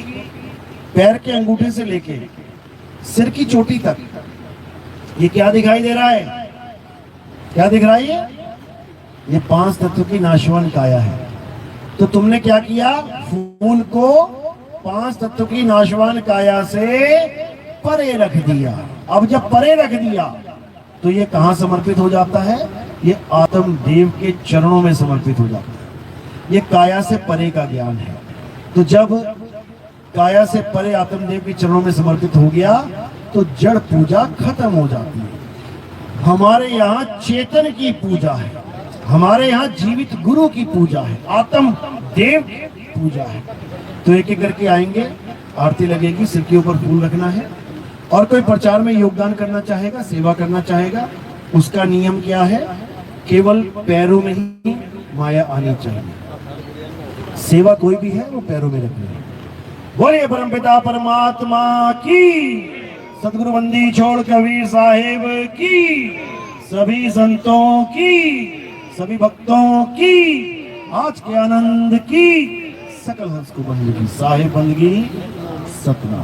पैर के अंगूठे से लेके सिर की चोटी तक ये क्या दिखाई दे रहा है, क्या दिख रहा है? ये 5 तत्व की नाशवान काया है। तो तुमने क्या किया, फूल को 5 तत्व की नाशवान काया से परे रख दिया। अब जब परे रख दिया तो ये कहां समर्पित हो जाता है? ये आत्मदेव के चरणों में समर्पित हो जाता है। ये काया से परे का ज्ञान है। तो जब काया से परे आत्मदेव के चरणों में समर्पित हो गया तो जड़ पूजा खत्म हो जाती है। हमारे यहाँ चेतन की पूजा है, हमारे यहाँ जीवित गुरु की पूजा है, आत्मदेव पूजा है। तो एक एक करके आएंगे, आरती लगेगी, सिर के ऊपर फूल रखना है। और कोई प्रचार में योगदान करना चाहेगा, सेवा करना चाहेगा, उसका नियम क्या है? केवल पैरों में ही माया आनी चाहिए। सेवा कोई भी है वो पैरों में रखनी है। बोलिए परमपिता परमात्मा की, सदगुरु बंदी छोड़ कबीर साहेब की, सभी संतों की, सभी भक्तों की, आज के आनंद की, सकल हंस को बंदगी, साहेब बंदगी सतना।